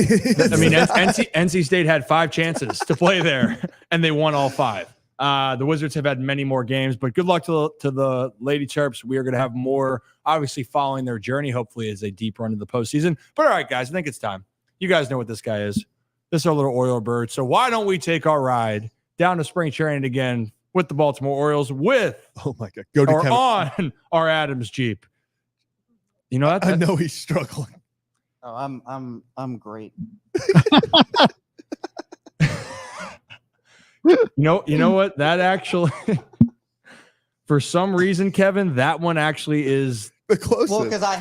mean, NC State had 5 chances to play there, and they won all 5. The Wizards have had many more games, but good luck to the Lady Terps. We are going to have more, obviously, following their journey, hopefully, as they deep run into the postseason. But all right, guys, I think it's time. You guys know what this guy is. This is our little Oriole bird. So why don't we take our ride down to spring training again with the Baltimore Orioles with on our Adams Jeep. You know that? I know he's struggling. Oh, I'm great. You know what? That actually, for some reason, Kevin, that one actually is the closest. Well, because I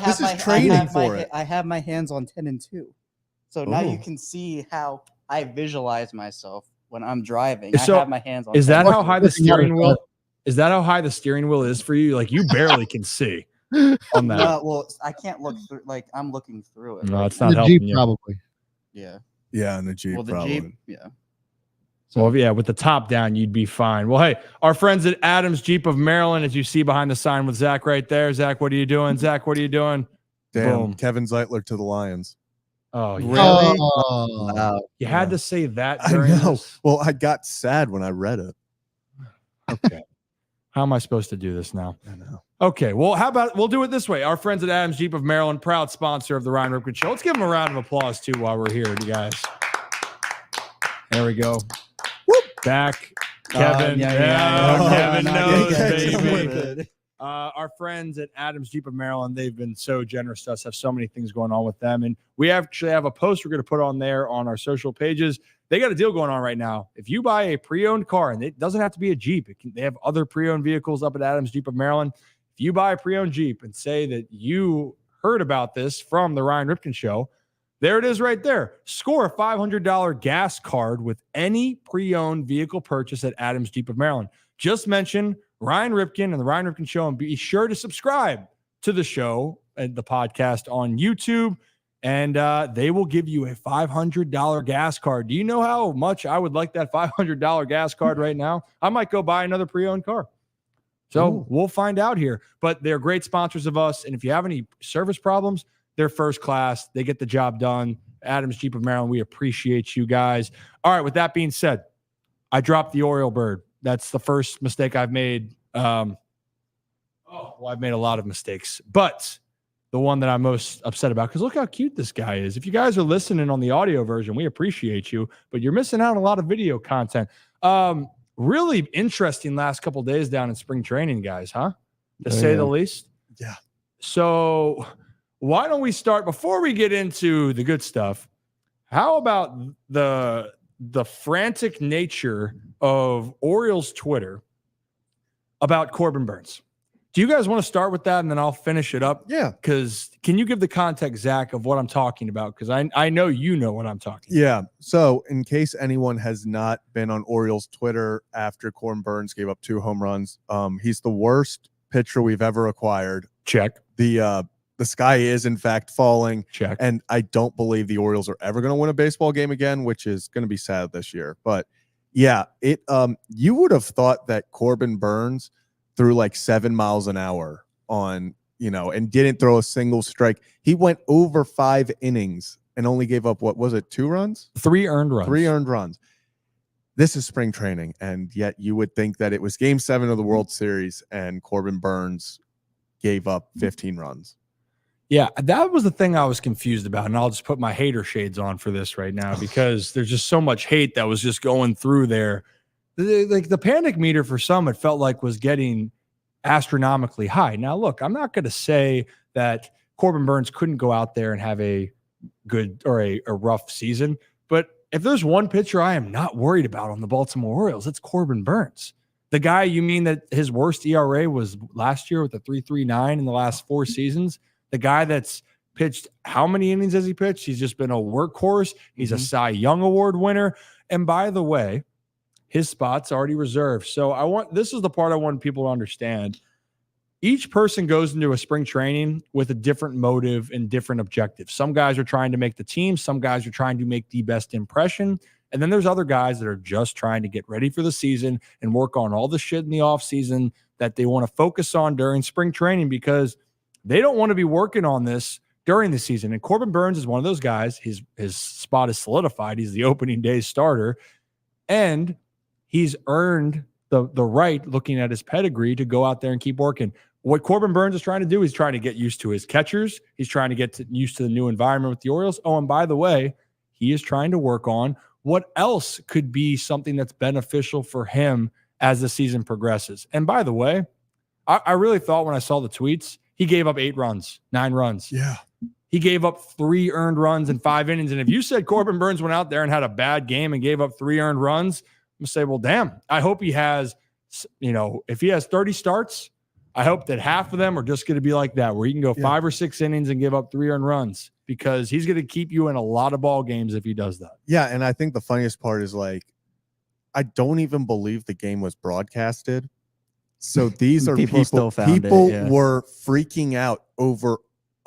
have my hands on 10 and 2, so now you can see how I visualize myself when I'm driving. So I have my hands on. Is that how high the steering wheel? Is that how high the steering wheel is for you? Like you barely can see on that. Well, I can't look through. Like I'm looking through it. No, it's not helping Jeep, you. Probably. Yeah. Yeah, in the Jeep. Well, the probably. Jeep. Yeah. So yeah, with the top down, you'd be fine. Well, hey, our friends at Adams Jeep of Maryland, as you see behind the sign with Zach right there. Zach, what are you doing? Zach, what are you doing? Damn, Boom. Kevin Zeitler to the Lions. Oh, really? Oh. You had to say that I during know. this? Well, I got sad when I read it. Okay. How am I supposed to do this now? I know. Okay, well, how about we'll do it this way. Our friends at Adams Jeep of Maryland, proud sponsor of the Ryan Ripken Show. Let's give them a round of applause, too, while we're here, you guys. There we go. Whoop. Back. Kevin. Kevin knows, baby. Our friends at Adams Jeep of Maryland, they've been so generous to us, have so many things going on with them. And we actually have a post we're going to put on there on our social pages. They got a deal going on right now. If you buy a pre-owned car, and it doesn't have to be a Jeep, they have other pre-owned vehicles up at Adams Jeep of Maryland. If you buy a pre-owned Jeep and say that you heard about this from the Ryan Ripken Show, there it is right there. Score a $500 gas card with any pre-owned vehicle purchase at Adams Jeep of Maryland. Just mention Ryan Ripken and the Ryan Ripken Show, and be sure to subscribe to the show and the podcast on YouTube. and they will give you a $500 gas card. Do you know how much I would like that $500 gas card right now? I might go buy another pre-owned car. So we'll find out here. But they're great sponsors of us. And if you have any service problems, they're first class. They get the job done. Adams Jeep of Maryland, we appreciate you guys. All right, with that being said, I dropped the Oriole bird. That's the first mistake I've made. I've made a lot of mistakes. But the one that I'm most upset about, because look how cute this guy is. If you guys are listening on the audio version, we appreciate you, but you're missing out on a lot of video content. Really interesting last couple days down in spring training, guys, huh? To say the least. Yeah. So why don't we start, before we get into the good stuff, how about the frantic nature of Orioles Twitter about Corbin Burns? Do you guys want to start with that, and then I'll finish it up? Yeah. Because can you give the context, Zach, of what I'm talking about? Because I know you know what I'm talking about. Yeah. So in case anyone has not been on Orioles Twitter after Corbin Burns gave up 2 home runs, he's the worst pitcher we've ever acquired. Check. The sky is in fact falling. Check. And I don't believe the Orioles are ever going to win a baseball game again, which is going to be sad this year. But yeah, you would have thought that Corbin Burns threw like 7 miles an hour on, and didn't throw a single strike. He went over 5 innings and only gave up, what was it, 2 runs? 3 earned runs. 3 earned runs. This is spring training, and yet you would think that it was Game 7 of the World Series and Corbin Burns gave up 15 runs. Yeah, that was the thing I was confused about, and I'll just put my hater shades on for this right now because there's just so much hate that was just going through there. Like the panic meter for some, it felt like was getting astronomically high. Now, look, I'm not going to say that Corbin Burns couldn't go out there and have a good or a rough season, but if there's one pitcher I am not worried about on the Baltimore Orioles, it's Corbin Burns. The guy, you mean that his worst ERA was last year with a 3.39 in the last 4 seasons? The guy that's pitched, how many innings has he pitched? He's just been a workhorse. He's a Cy Young Award winner. And by the way, his spot's already reserved. So this is the part I want people to understand. Each person goes into a spring training with a different motive and different objectives. Some guys are trying to make the team. Some guys are trying to make the best impression. And then there's other guys that are just trying to get ready for the season and work on all the shit in the offseason that they want to focus on during spring training because they don't want to be working on this during the season. And Corbin Burns is one of those guys. His spot is solidified. He's the opening day starter. And he's earned the right, looking at his pedigree, to go out there and keep working. What Corbin Burns is trying to do, he's trying to get used to his catchers. He's trying to get used to the new environment with the Orioles. Oh, and by the way, he is trying to work on what else could be something that's beneficial for him as the season progresses. And by the way, I really thought when I saw the tweets, he gave up 8 runs, 9 runs. Yeah. He gave up 3 earned runs in 5 innings. And if you said Corbin Burns went out there and had a bad game and gave up 3 earned runs, I'm going to say, well, damn, I hope he has, if he has 30 starts, I hope that half of them are just going to be like that, where he can go 5 or 6 innings and give up 3 earned runs, because he's going to keep you in a lot of ball games if he does that. Yeah. And I think the funniest part is, like, I don't even believe the game was broadcasted. So these are people were freaking out over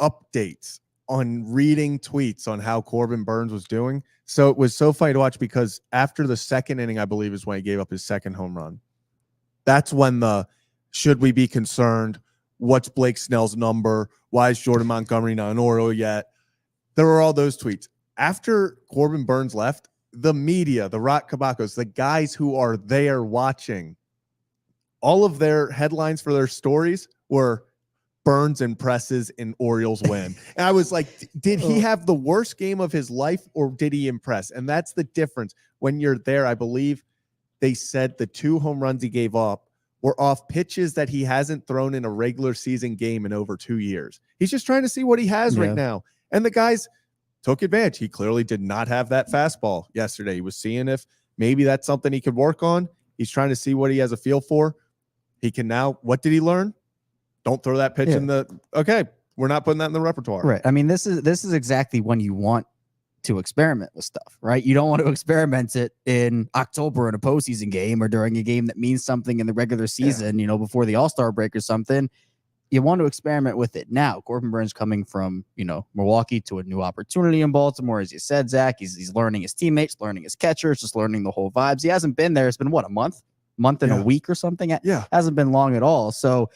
updates on reading tweets on how Corbin Burns was doing. So it was so funny to watch, because after the 2nd inning, I believe, is when he gave up his 2nd home run. That's when should we be concerned? What's Blake Snell's number? Why is Jordan Montgomery not an Oriole yet? There were all those tweets. After Corbin Burns left, the media, the Rock Cabacos, the guys who are there watching, all of their headlines for their stories were Burns impresses and Orioles win. And I was like, did he have the worst game of his life, or did he impress? And that's the difference. When you're there, I believe they said the 2 home runs he gave up were off pitches that he hasn't thrown in a regular season game in over 2 years. He's just trying to see what he has right now. And the guys took advantage. He clearly did not have that fastball yesterday. He was seeing if maybe that's something he could work on. He's trying to see what he has a feel for. He can now, what did he learn? Don't throw that pitch in the, okay, we're not putting that in the repertoire. Right. I mean, this is exactly when you want to experiment with stuff, right? You don't want to experiment it in October in a postseason game, or during a game that means something in the regular season, before the All-Star break or something. you want to experiment with it. Now, Corbin Burns coming from, Milwaukee to a new opportunity in Baltimore. As you said, Zach, he's learning his teammates, learning his catchers, just learning the whole vibes. He hasn't been there. It's been what, a month and a week or something. Yeah. Hasn't been long at all. So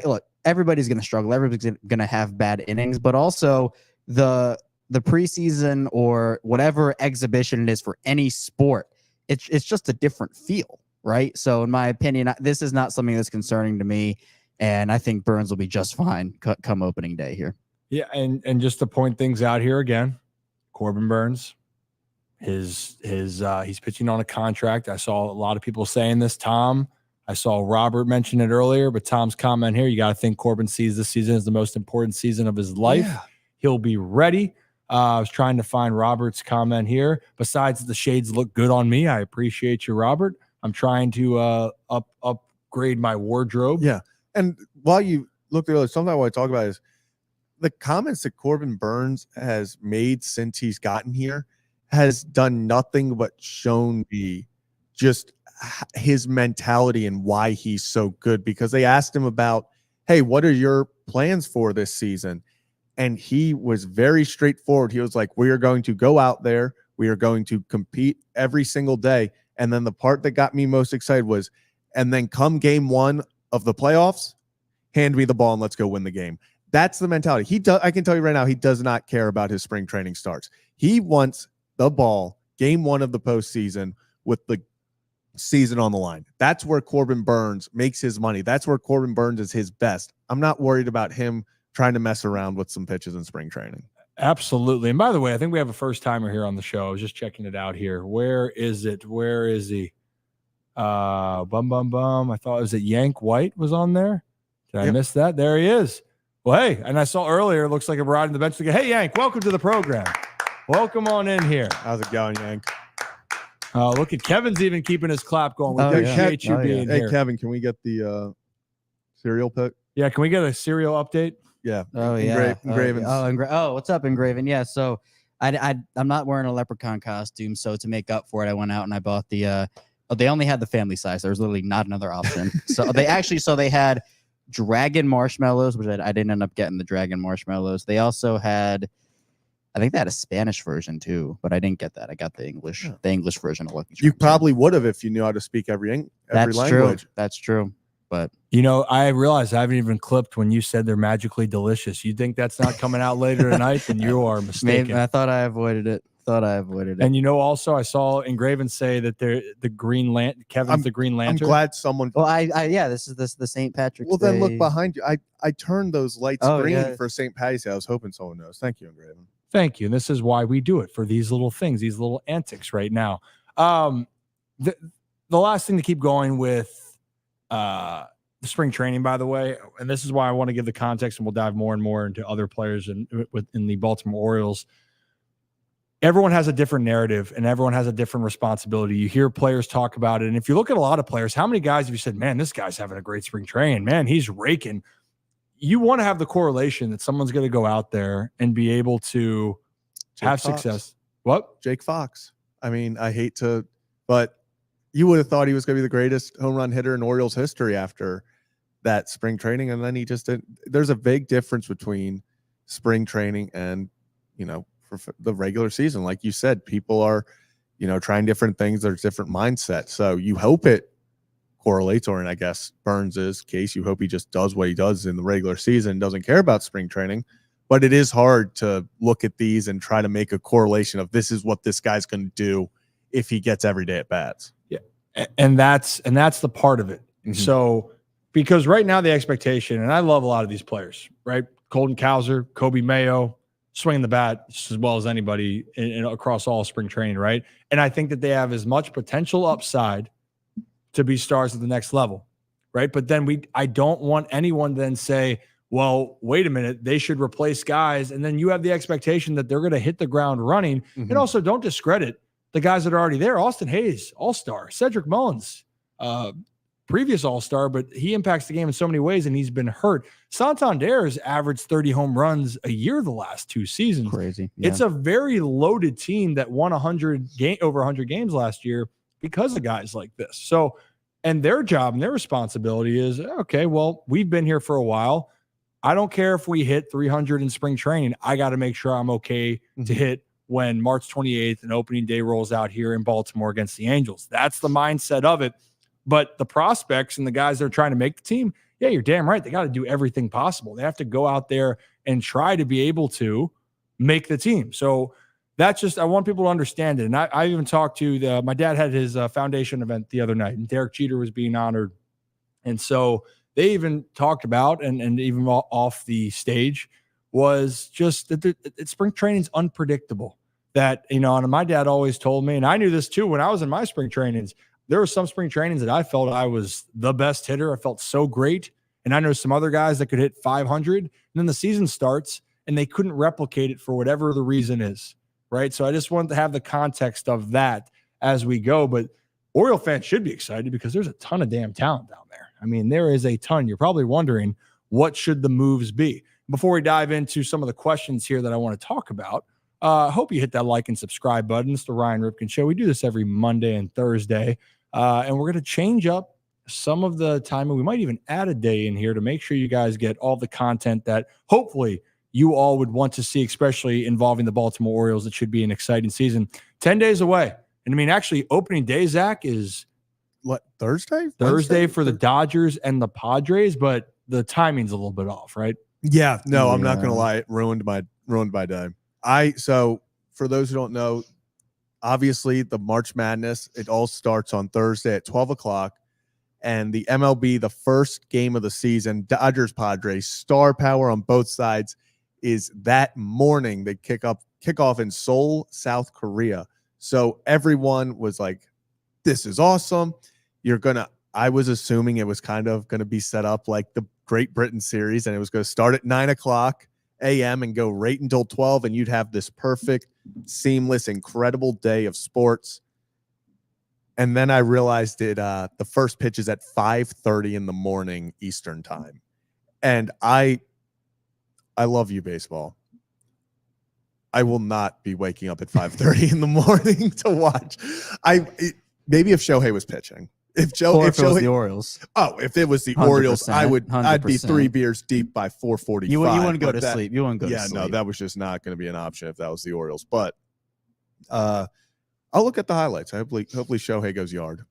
look, everybody's going to struggle. Everybody's going to have bad innings, but also the preseason or whatever exhibition it is for any sport, it's just a different feel, right? So in my opinion, this is not something that's concerning to me, and I think Burns will be just fine come opening day here. Yeah, and just to point things out here again, Corbin Burns, he's pitching on a contract. I saw a lot of people saying this. Tom, I saw Robert mention it earlier, but Tom's comment here, you got to think Corbin sees this season as the most important season of his life. Yeah. He'll be ready. I was trying to find Robert's comment here. Besides, the shades look good on me. I appreciate you, Robert. I'm trying to upgrade my wardrobe. Yeah. And while you look earlier, something I want to talk about is the comments that Corbin Burns has made since he's gotten here has done nothing but shown me just his mentality and why he's so good, because they asked him about, hey, what are your plans for this season? And he was very straightforward. He was like, we are going to go out there. We are going to compete every single day. And then the part that got me most excited was, and then come game one of the playoffs, hand me the ball and let's go win the game. That's the mentality. I can tell you right now, he does not care about his spring training starts. He wants the ball game one of the postseason with the season on the line. That's where Corbin Burns makes his money. That's where Corbin Burns is his best. I'm not worried about him trying to mess around with some pitches in spring training. Absolutely. And by the way, I think we have a first timer here on the show. I was just checking it out here. Where is it? Where is he? I thought it was Yank White was on there. Did I miss that? There he is. Well, hey, and I saw earlier, it looks like I'm riding the bench to go, hey, Yank, welcome to the program. Welcome on in here. How's it going, Yank? Look at Kevin's even keeping his clap going. We appreciate you being here. Hey, Kevin, can we get the cereal pick? Yeah, can we get a cereal update? Yeah. Oh, yeah. Engravens. What's up, Engraven? Yeah, so I'm not wearing a leprechaun costume, so to make up for it, I went out and I bought the they only had the family size. There was literally not another option. So they had dragon marshmallows, which I didn't end up getting the dragon marshmallows. They also had, I think they had a Spanish version too, but I didn't get that. I got the English version of Lucky Charms. You probably would have if you knew how to speak every language. True. That's true. But I realized I haven't even clipped when you said they're magically delicious. You think that's not coming out later tonight? Then you are mistaken. Maybe, I thought I avoided it. And also I saw Engraven say that they're the Green Lantern. Kevin's the Green Lantern. I'm glad someone. Well, this is the St. Patrick's. Well, then Day. look behind you. I turned those lights green for St. Patty's Day. I was hoping someone knows. Thank you, Engraven. Thank you. And this is why we do it, for these little things, these little antics right now. The last thing to keep going with the spring training, by the way, and this is why I want to give the context, and we'll dive more and more into other players in the Baltimore Orioles. Everyone has a different narrative and everyone has a different responsibility. You hear players talk about it. And if you look at a lot of players, how many guys have you said, man, this guy's having a great spring training, man, he's raking. You want to have the correlation that someone's going to go out there and be able to have success. What? Jake Fox. I mean, I hate to, but you would have thought he was going to be the greatest home run hitter in Orioles history after that spring training. And then he just didn't. There's a big difference between spring training and, for the regular season. Like you said, people are, trying different things. There's different mindsets. So you hope it correlates, or in, I guess, Burns's case, you hope he just does what he does in the regular season, doesn't care about spring training. But it is hard to look at these and try to make a correlation of this is what this guy's going to do if he gets every day at bats. Yeah. And that's the part of it. Mm-hmm. So, because right now the expectation, and I love a lot of these players, right? Colton Cowser, Kobe Mayo, swinging the bat just as well as anybody across all spring training, right? And I think that they have as much potential upside to be stars at the next level, right? But then I don't want anyone to then say, well, wait a minute, they should replace guys. And then you have the expectation that they're going to hit the ground running. Mm-hmm. And also don't discredit the guys that are already there. Austin Hayes, all-star. Cedric Mullins, previous all-star, but he impacts the game in so many ways, and he's been hurt. Santander's averaged 30 home runs a year the last 2 seasons. Crazy. Yeah. It's a very loaded team that won over 100 games last year because of guys like this. So, and their job and their responsibility is, okay, well, we've been here for a while. I don't care if we hit 300 in spring training. I got to make sure I'm okay to hit when March 28th and opening day rolls out here in Baltimore against the Angels. That's the mindset of it. But the prospects and the guys that are trying to make the team, yeah, you're damn right. They got to do everything possible. They have to go out there and try to be able to make the team. So that's just, I want people to understand it. And I even talked to my dad had his foundation event the other night, and Derek Jeter was being honored. And so they even talked about, and even off the stage, was just that spring training's unpredictable. That, and my dad always told me, and I knew this too when I was in my spring trainings, there were some spring trainings that I felt I was the best hitter. I felt so great. And I know some other guys that could hit 500, and then the season starts and they couldn't replicate it for whatever the reason is, right? So I just wanted to have the context of that as we go. But Oriole fans should be excited because there's a ton of damn talent down there. I mean, there is a ton. You're probably wondering, what should the moves be? Before we dive into some of the questions here that I want to talk about, I hope you hit that like and subscribe button. It's the Ryan Ripken Show. We do this every Monday and Thursday, and we're going to change up some of the time, and we might even add a day in here to make sure you guys get all the content that hopefully you all would want to see, especially involving the Baltimore Orioles. It should be an exciting season. 10 days away. And I mean, actually, opening day, Zach, is what, Thursday? Thursday for the Dodgers and the Padres, but the timing's a little bit off, right? Yeah, no, I'm not gonna lie, it ruined my day. So for those who don't know, obviously the March Madness, it all starts on Thursday at 12 o'clock. And the MLB, the first game of the season, Dodgers Padres, star power on both sides, is that morning. They kick off in Seoul, South Korea. So everyone was like, this is awesome. I was assuming it was kind of going to be set up like the Great Britain series, and it was going to start at 9 o'clock a.m. and go right until 12, and you'd have this perfect, seamless, incredible day of sports. And then I realized the first pitch is at 5:30 in the morning Eastern time. And I love you, baseball. I will not be waking up at 5:30 in the morning to watch. Maybe if Shohei was pitching. If it was the Orioles. Oh, if it was the Orioles, I'd be 100%. 3 beers deep by 4:45. You wouldn't go to sleep. You wouldn't go to sleep. Yeah, no, that was just not going to be an option if that was the Orioles. But I'll look at the highlights. Hopefully Shohei goes yard.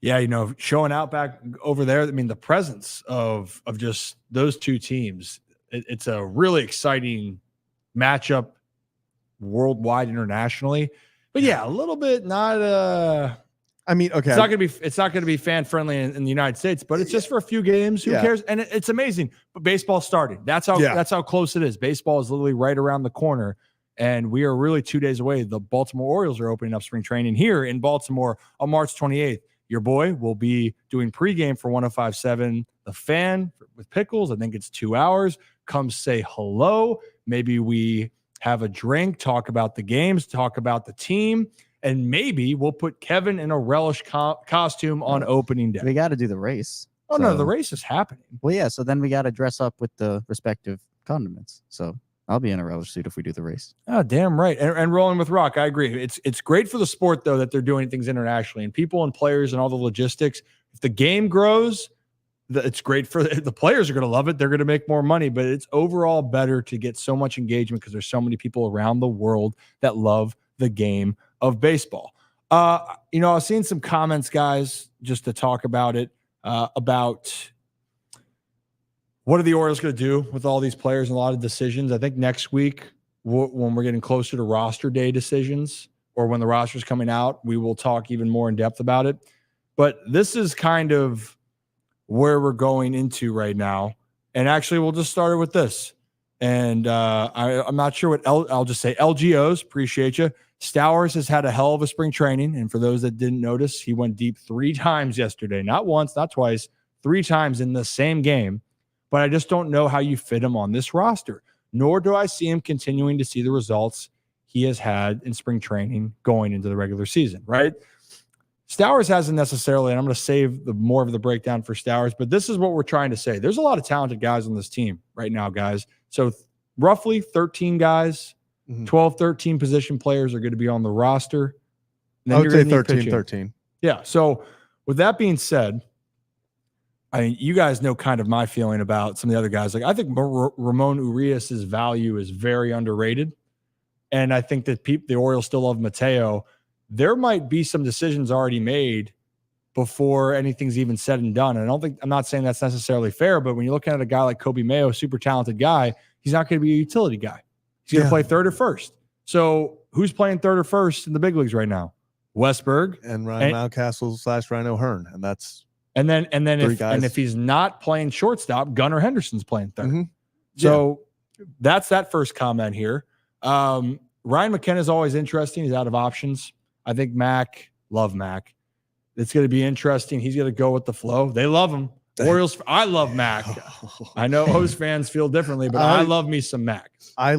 Yeah, showing out back over there. I mean, the presence of just those two teams, it's a really exciting matchup worldwide, internationally. But yeah, a little bit not I mean, okay. It's not gonna be fan friendly in the United States, but it's just for a few games. Who cares? And it's amazing. But baseball's starting. That's how close it is. Baseball is literally right around the corner. And we are really 2 days away. The Baltimore Orioles are opening up spring training here in Baltimore on March 28th. Your boy will be doing pregame for 105.7 The Fan with Pickles. I think it's 2 hours. Come say hello. Maybe we have a drink, talk about the games, talk about the team, and maybe we'll put Kevin in a relish costume on opening day. We got to do the race. Oh, no, the race is happening. Well, yeah, so then we got to dress up with the respective condiments. So I'll be in a relish suit if we do the race. Oh, damn right. And rolling with rock, I agree. It's great for the sport, though, that they're doing things internationally, and people and players and all the logistics. If the game grows, it's great for the players are going to love it. They're going to make more money, but it's overall better to get so much engagement because there's so many people around the world that love the game of baseball. I was seeing some comments, guys, just to talk about it, about what are the Orioles going to do with all these players and a lot of decisions. I think next week, when we're getting closer to roster day decisions or when the roster is coming out, we will talk even more in depth about it. But this is kind of where we're going into right now. And actually, we'll just start it with this. And I'm not sure what I'll just say LGOs. Appreciate you. Stowers has had a hell of a spring training. And for those that didn't notice, he went deep 3 times yesterday. Not once, not twice, 3 times in the same game. But I just don't know how you fit him on this roster, nor do I see him continuing to see the results he has had in spring training going into the regular season, right? Stowers hasn't necessarily, and I'm going to save more of the breakdown for Stowers, but this is what we're trying to say. There's a lot of talented guys on this team right now, guys. So roughly 13 guys, 12, 13 position players are going to be on the roster. I would say 13. Yeah. So with that being said, you guys know kind of my feeling about some of the other guys. Like I think Ramon Urias's value is very underrated. And I think that the Orioles still love Mateo. There might be some decisions already made before anything's even said and done. And I'm not saying that's necessarily fair, but when you're looking at a guy like Kobe Mayo, super talented guy, he's not going to be a utility guy. He's going to play third or first. So who's playing third or first in the big leagues right now? Westberg and Ryan Mountcastle / Rhino Hearn. And that's and then if he's not playing shortstop, Gunnar Henderson's playing third. Mm-hmm. So that's that first comment here. Ryan McKenna is always interesting. He's out of options. I think love Mac. It's going to be interesting. He's going to go with the flow. They love him. Orioles. I love Mac. I know O's fans feel differently, but I love me some Mac. I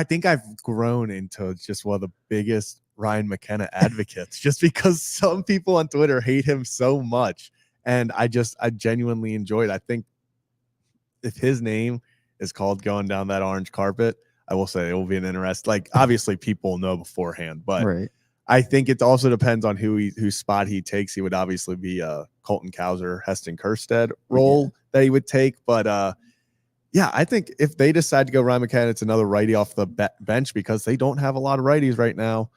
think I've grown into just one of the biggest Ryan McKenna advocates just because some people on Twitter hate him so much. And I genuinely enjoy it. I think if his name is called going down that orange carpet, I will say it will be an interest. Like obviously people know beforehand, but I think it also depends on whose spot he takes. He would obviously be a Colton Cowser, Heston Kjerstad role that he would take. But I think if they decide to go Ryan McKenna, it's another righty off the bench because they don't have a lot of righties right now.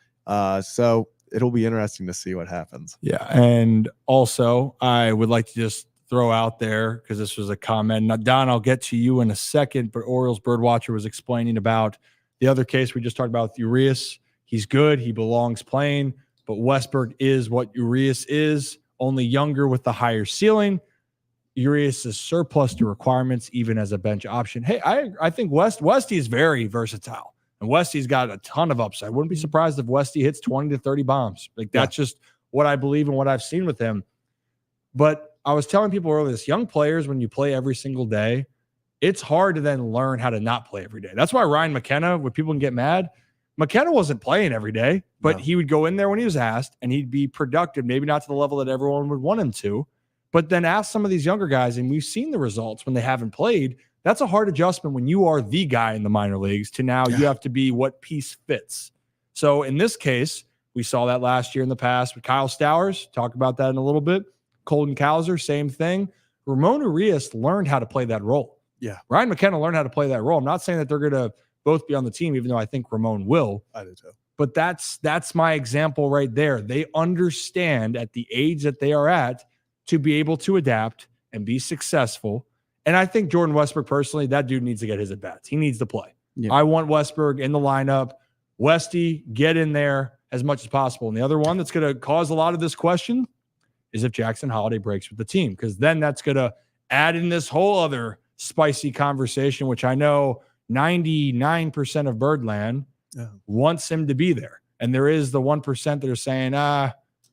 So it'll be interesting to see what happens. Yeah. And also I would like to just throw out there, because this was a comment. Now, Don, I'll get to you in a second, but Orioles Birdwatcher was explaining about the other case we just talked about with Urias. He's good. He belongs playing, but Westberg is what Urias is, only younger with the higher ceiling. Urias is surplus to requirements, even as a bench option. Hey, I think Westy is very versatile, and Westy's got a ton of upside. Wouldn't be surprised if Westy hits 20 to 30 bombs. Like that's just what I believe and what I've seen with him. But I was telling people earlier, this young players, when you play every single day, it's hard to then learn how to not play every day. That's why Ryan McKenna, when people can get mad, McKenna wasn't playing every day, but he would go in there when he was asked and he'd be productive, maybe not to the level that everyone would want him to, but then ask some of these younger guys, and we've seen the results when they haven't played. That's a hard adjustment when you are the guy in the minor leagues to now you have to be what piece fits. So in this case, we saw that last year in the past with Kyle Stowers. Talk about that in a little bit. Colton Cowser, same thing. Ramon Urias learned how to play that role. Yeah. Ryan McKenna learned how to play that role. I'm not saying that they're going to both be on the team, even though I think Ramon will. I do too. But that's my example right there. They understand at the age that they are at to be able to adapt and be successful. And I think Jordan Westberg, personally, that dude needs to get his at-bats. He needs to play. Yeah. I want Westberg in the lineup. Westy, get in there as much as possible. And the other one that's going to cause a lot of this question is if Jackson Holliday breaks with the team, because then that's going to add in this whole other spicy conversation, which I know 99% of Birdland wants him to be there. And there is the 1% that are saying,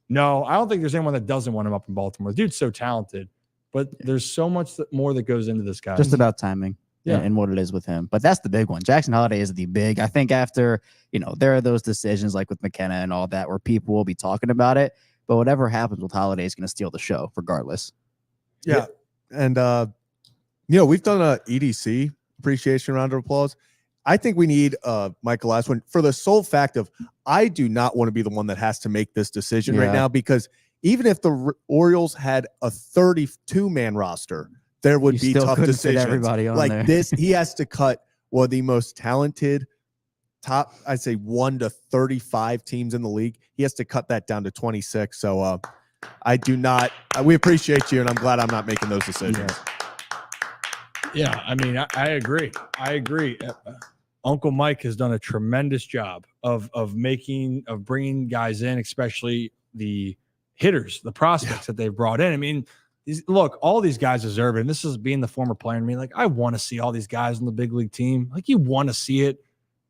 no, I don't think there's anyone that doesn't want him up in Baltimore. The dude's so talented, but there's so much more that goes into this guy. Just about timing and what it is with him. But that's the big one. Jackson Holliday is the big. I think after, there are those decisions like with McKenna and all that where people will be talking about it, but whatever happens with Holliday is going to steal the show regardless. Yeah. And, we've done a EDC appreciation round of applause. I think we need Michael last one for the sole fact of I do not want to be the one that has to make this decision right now, because even if the Orioles had a 32-man roster, there would be tough decisions. Everybody on like there. This, he has to cut one of the most talented top, I'd say 1 to 35 teams in the league. He has to cut that down to 26. So I do not. We appreciate you, and I'm glad I'm not making those decisions. Yeah, I mean, I agree. Uncle Mike has done a tremendous job of bringing guys in, especially the hitters, the prospects that they've brought in. I mean, look, all these guys deserve it. And this is being the former player in me. Like, I want to see all these guys on the big league team. Like, you want to see it.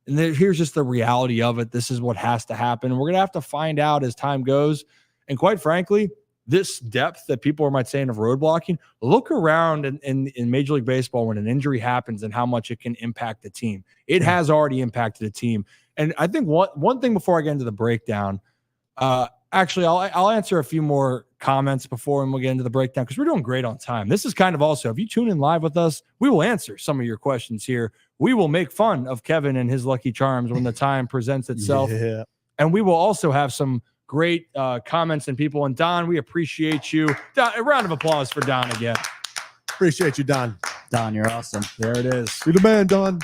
And here's just the reality of it. This is what has to happen. We're going to have to find out as time goes. And quite frankly, this depth that people might say of road blocking, look around in Major League Baseball when an injury happens and how much it can impact the team. It has already impacted the team. And I think one thing before I get into the breakdown, actually, I'll answer a few more comments before and we'll get into the breakdown because we're doing great on time. This is kind of also, if you tune in live with us, we will answer some of your questions here. We will make fun of Kevin and his Lucky Charms when the time presents itself. And we will also have some great comments and people. And Don, we appreciate you. Don, a round of applause for Don again. Appreciate you, Don. Don, you're awesome. There it is. You're the man, Don.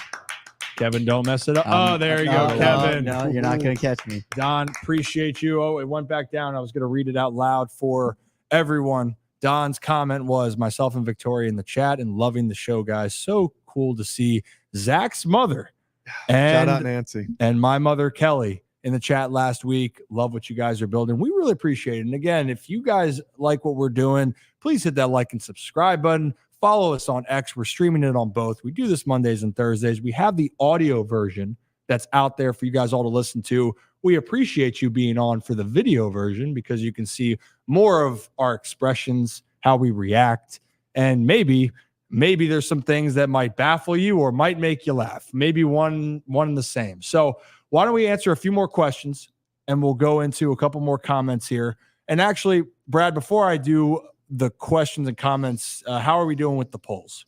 Kevin, don't mess it up. Oh, there you go, Kevin. No, you're not going to catch me. Don, appreciate you. Oh, it went back down. I was going to read it out loud for everyone. Don's comment was, myself and Victoria in the chat and loving the show, guys. So cool to see Zach's mother Shout out Nancy and my mother, Kelly, in the chat last week. Love what you guys are building. We really appreciate it. And again, if you guys like what we're doing, please hit that like and subscribe button. Follow us on X. We're streaming it on both. We do this Mondays and Thursdays. We have the audio version that's out there for you guys all to listen to. We appreciate you being on for the video version because you can see more of our expressions, how we react, and maybe there's some things that might baffle you or might make you laugh. Maybe one and the same. So why don't we answer a few more questions and we'll go into a couple more comments here. And actually, Brad, before I do the questions and comments, how are we doing with the polls?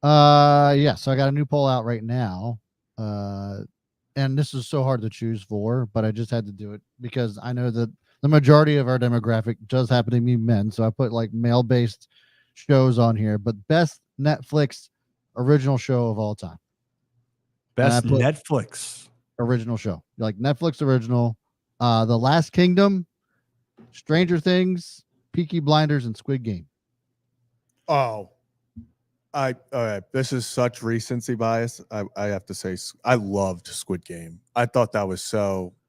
Yeah, so I got a new poll out right now. And this is so hard to choose for, but I just had to do it because I know that the majority of our demographic does happen to be men. So I put like male-based shows on here, but best Netflix original show of all time. Best Netflix original show, like Netflix original, The Last Kingdom, Stranger Things, Peaky Blinders, and Squid Game. Oh, all right. This is such recency bias. I have to say, I loved Squid Game. I thought that was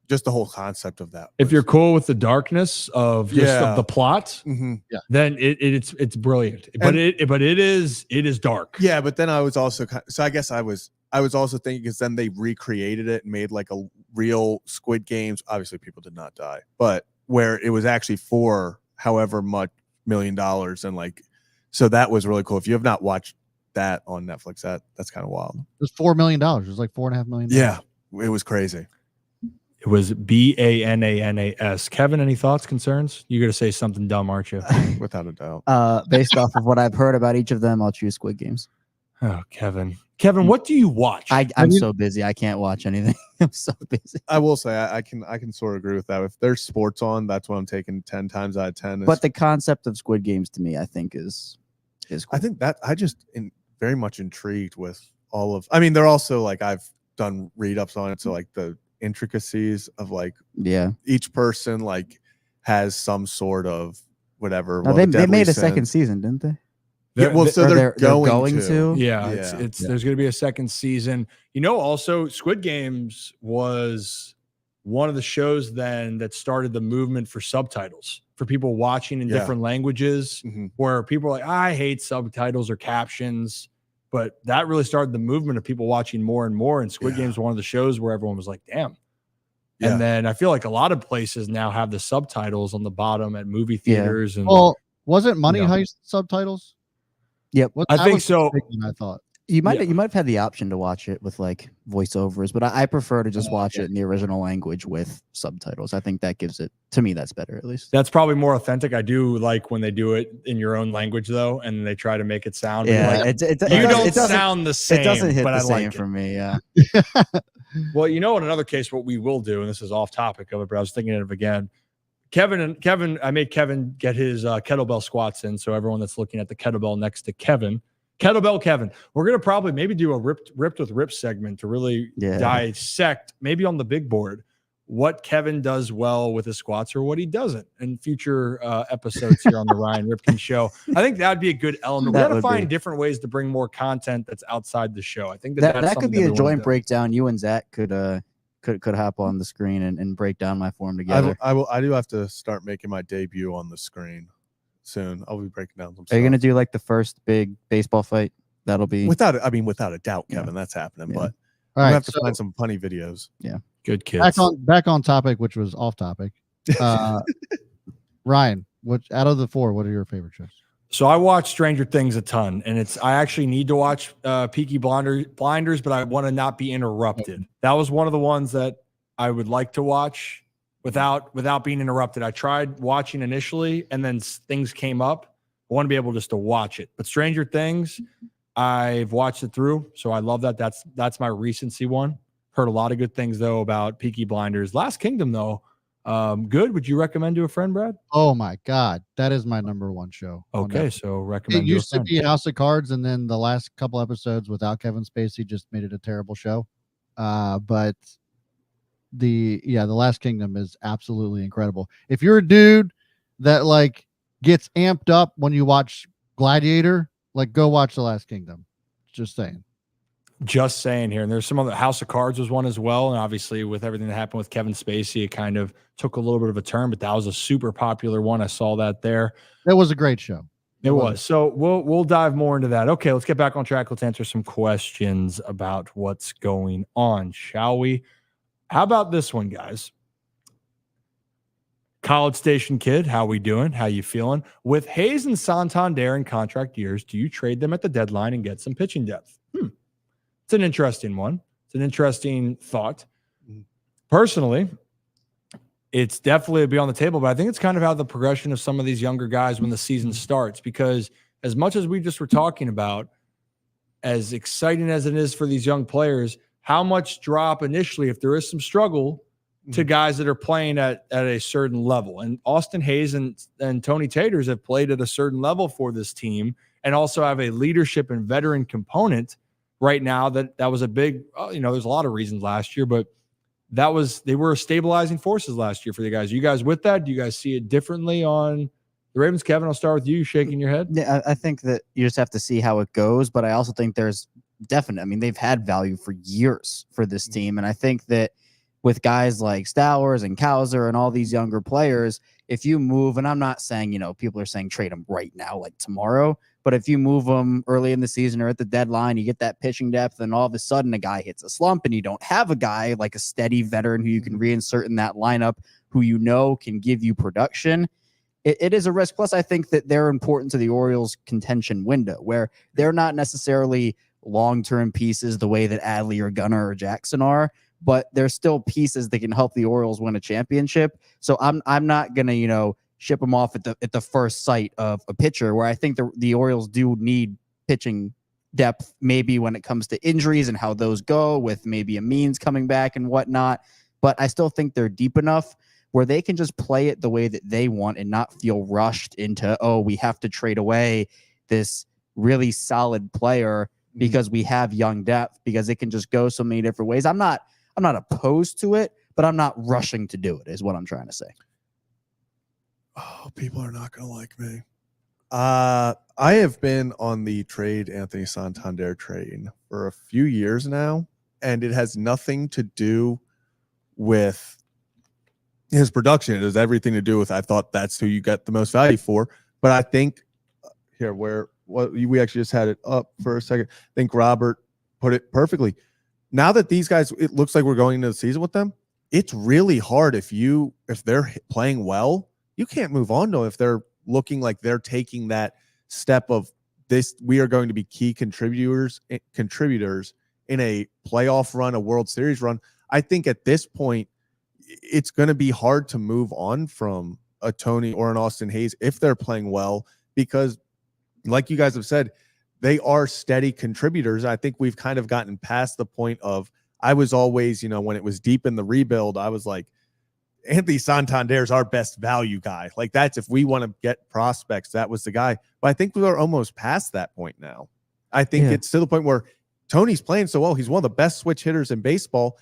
just the whole concept of that. If you're cool with the darkness of of the plot, then it's brilliant. But it is dark. Yeah, but then I was also I guess I was also thinking because then they recreated it and made like a real Squid Games. Obviously, people did not die, but where it was actually for however much $1 million and like. So that was really cool. If you have not watched that on Netflix, that's kind of wild. It was $4 million. It was like $4.5 million. Yeah, it was crazy. It was BANANAS. Kevin, any thoughts, concerns? You're going to say something dumb, aren't you? Without a doubt. Based off of what I've heard about each of them, I'll choose Squid Games. Oh, Kevin, what do you watch? I'm so busy. I can't watch anything. I'm so busy. I will say I can sort of agree with that. If there's sports on, that's what I'm taking 10 times out of 10. But the concept of Squid Games to me, I think is cool. I think that I just very much intrigued with all of. I mean, they're also like I've done read ups on it, so like the intricacies of like each person like has some sort of whatever. No, they made a second season, didn't they? Yeah, well, so they're going to. Yeah, it's there's going to be a second season. You know, also Squid Games was one of the shows then that started the movement for subtitles for people watching in different languages, where people are like, I hate subtitles or captions, but that really started the movement of people watching more and more. And Squid Games was one of the shows where everyone was like, damn. Yeah. And then I feel like a lot of places now have the subtitles on the bottom at movie theaters. And well, wasn't Money Heist subtitles? Yep. I think so. I thought you might have had the option to watch it with like voiceovers, but I prefer to just watch it in the original language with subtitles. I think that gives it, to me, that's better at least. That's probably more authentic. I do like when they do it in your own language though, and they try to make it sound. Like, it don't sound the same. It doesn't hit but the I same like for me. Yeah. Well, you know, in another case, what we will do, and this is off topic of it, but I was thinking of it again. Kevin, I made Kevin get his kettlebell squats in. So everyone that's looking at the kettlebell next to Kevin, we're going to probably maybe do a ripped with Rip segment to really dissect, maybe on the big board, what Kevin does well with his squats or what he doesn't in future episodes here on the Ryan Ripken Show. I think that'd be a good element. We got to find different ways to bring more content that's outside the show. I think that could be a joint breakdown. You and Zach could hop on the screen and break down my form together. I do have to start making my debut on the screen soon. I'll be breaking down some stuff. Are you gonna do like the first big baseball fight? That'll be without a doubt, Kevin. That's happening. But I have to find some funny videos. Yeah, good kids. Back on topic, which was off topic. Ryan, out of the four, what are your favorite shows? So I watch Stranger Things a ton, and I actually need to watch Peaky Blinders, but I want to not be interrupted. That was one of the ones that I would like to watch without being interrupted. I tried watching initially, and then things came up. I want to be able just to watch it. But Stranger Things, I've watched it through, so I love that. That's my recency one. Heard a lot of good things though about Peaky Blinders. Last Kingdom though, Good. Would you recommend to a friend, Brad? Oh my God, that is my number one show. on Okay, Netflix. so It recommend to a used to friend. be House of Cards, and then the last couple episodes without Kevin Spacey just made it a terrible show. But the Last Kingdom is absolutely incredible. If you're a dude that like gets amped up when you watch Gladiator, like go watch The Last Kingdom. Just saying. Just saying here. And there's some other. House of Cards was one as well. And obviously, with everything that happened with Kevin Spacey, it kind of took a little bit of a turn, but that was a super popular one. I saw that there. That was a great show. It was. So we'll dive more into that. Okay, let's get back on track. Let's answer some questions about what's going on, shall we? How about this one, guys? College Station Kid, how we doing? How you feeling? With Hayes and Santander in contract years, do you trade them at the deadline and get some pitching depth? It's an interesting one. It's an interesting thought. Personally, it's definitely be on the table, but I think it's kind of how the progression of some of these younger guys when the season starts, because as much as we just were talking about, as exciting as it is for these young players, how much drop initially, if there is some struggle, to guys that are playing at a certain level. And Austin Hayes and Tony Taters have played at a certain level for this team and also have a leadership and veteran component right now that was a big, there's a lot of reasons last year, but they were stabilizing forces last year for the guys. Are you guys with that? Do you guys see it differently on the Ravens? Kevin, I'll start with you shaking your head. Yeah, I think that you just have to see how it goes, but I also think there's they've had value for years for this team. And I think that with guys like Stowers and Kauser and all these younger players, if you move, and I'm not saying, people are saying trade them right now, like tomorrow, but if you move them early in the season or at the deadline, you get that pitching depth, and all of a sudden a guy hits a slump and you don't have a guy like a steady veteran who you can reinsert in that lineup, who can give you production. It is a risk. Plus, I think that they're important to the Orioles' contention window, where they're not necessarily long-term pieces the way that Adley or Gunnar or Jackson are, but they're still pieces that can help the Orioles win a championship. So I'm not gonna ship them off at the first sight of a pitcher, where I think the Orioles do need pitching depth, maybe when it comes to injuries and how those go, with maybe a Means coming back and whatnot. But I still think they're deep enough where they can just play it the way that they want and not feel rushed into, we have to trade away this really solid player because we have young depth, because it can just go so many different ways. I'm not opposed to it, but I'm not rushing to do it, is what I'm trying to say. Oh, people are not going to like me. I have been on the trade Anthony Santander train for a few years now, and it has nothing to do with his production. It has everything to do with, I thought that's who you get the most value for. But I think we actually just had it up for a second. I think Robert put it perfectly. Now that these guys, it looks like we're going into the season with them, it's really hard if they're playing well. You can't move on to them if they're looking like they're taking that step of this. We are going to be key contributors in a playoff run, a World Series run. I think at this point, it's going to be hard to move on from a Tony or an Austin Hayes if they're playing well, because like you guys have said, they are steady contributors. I think we've kind of gotten past the point of, I was always, when it was deep in the rebuild, I was like, Anthony Santander is our best value guy. Like, that's, if we want to get prospects, that was the guy. But I think we are almost past that point now. I think it's to the point where Tony's playing so well. He's one of the best switch hitters in baseball.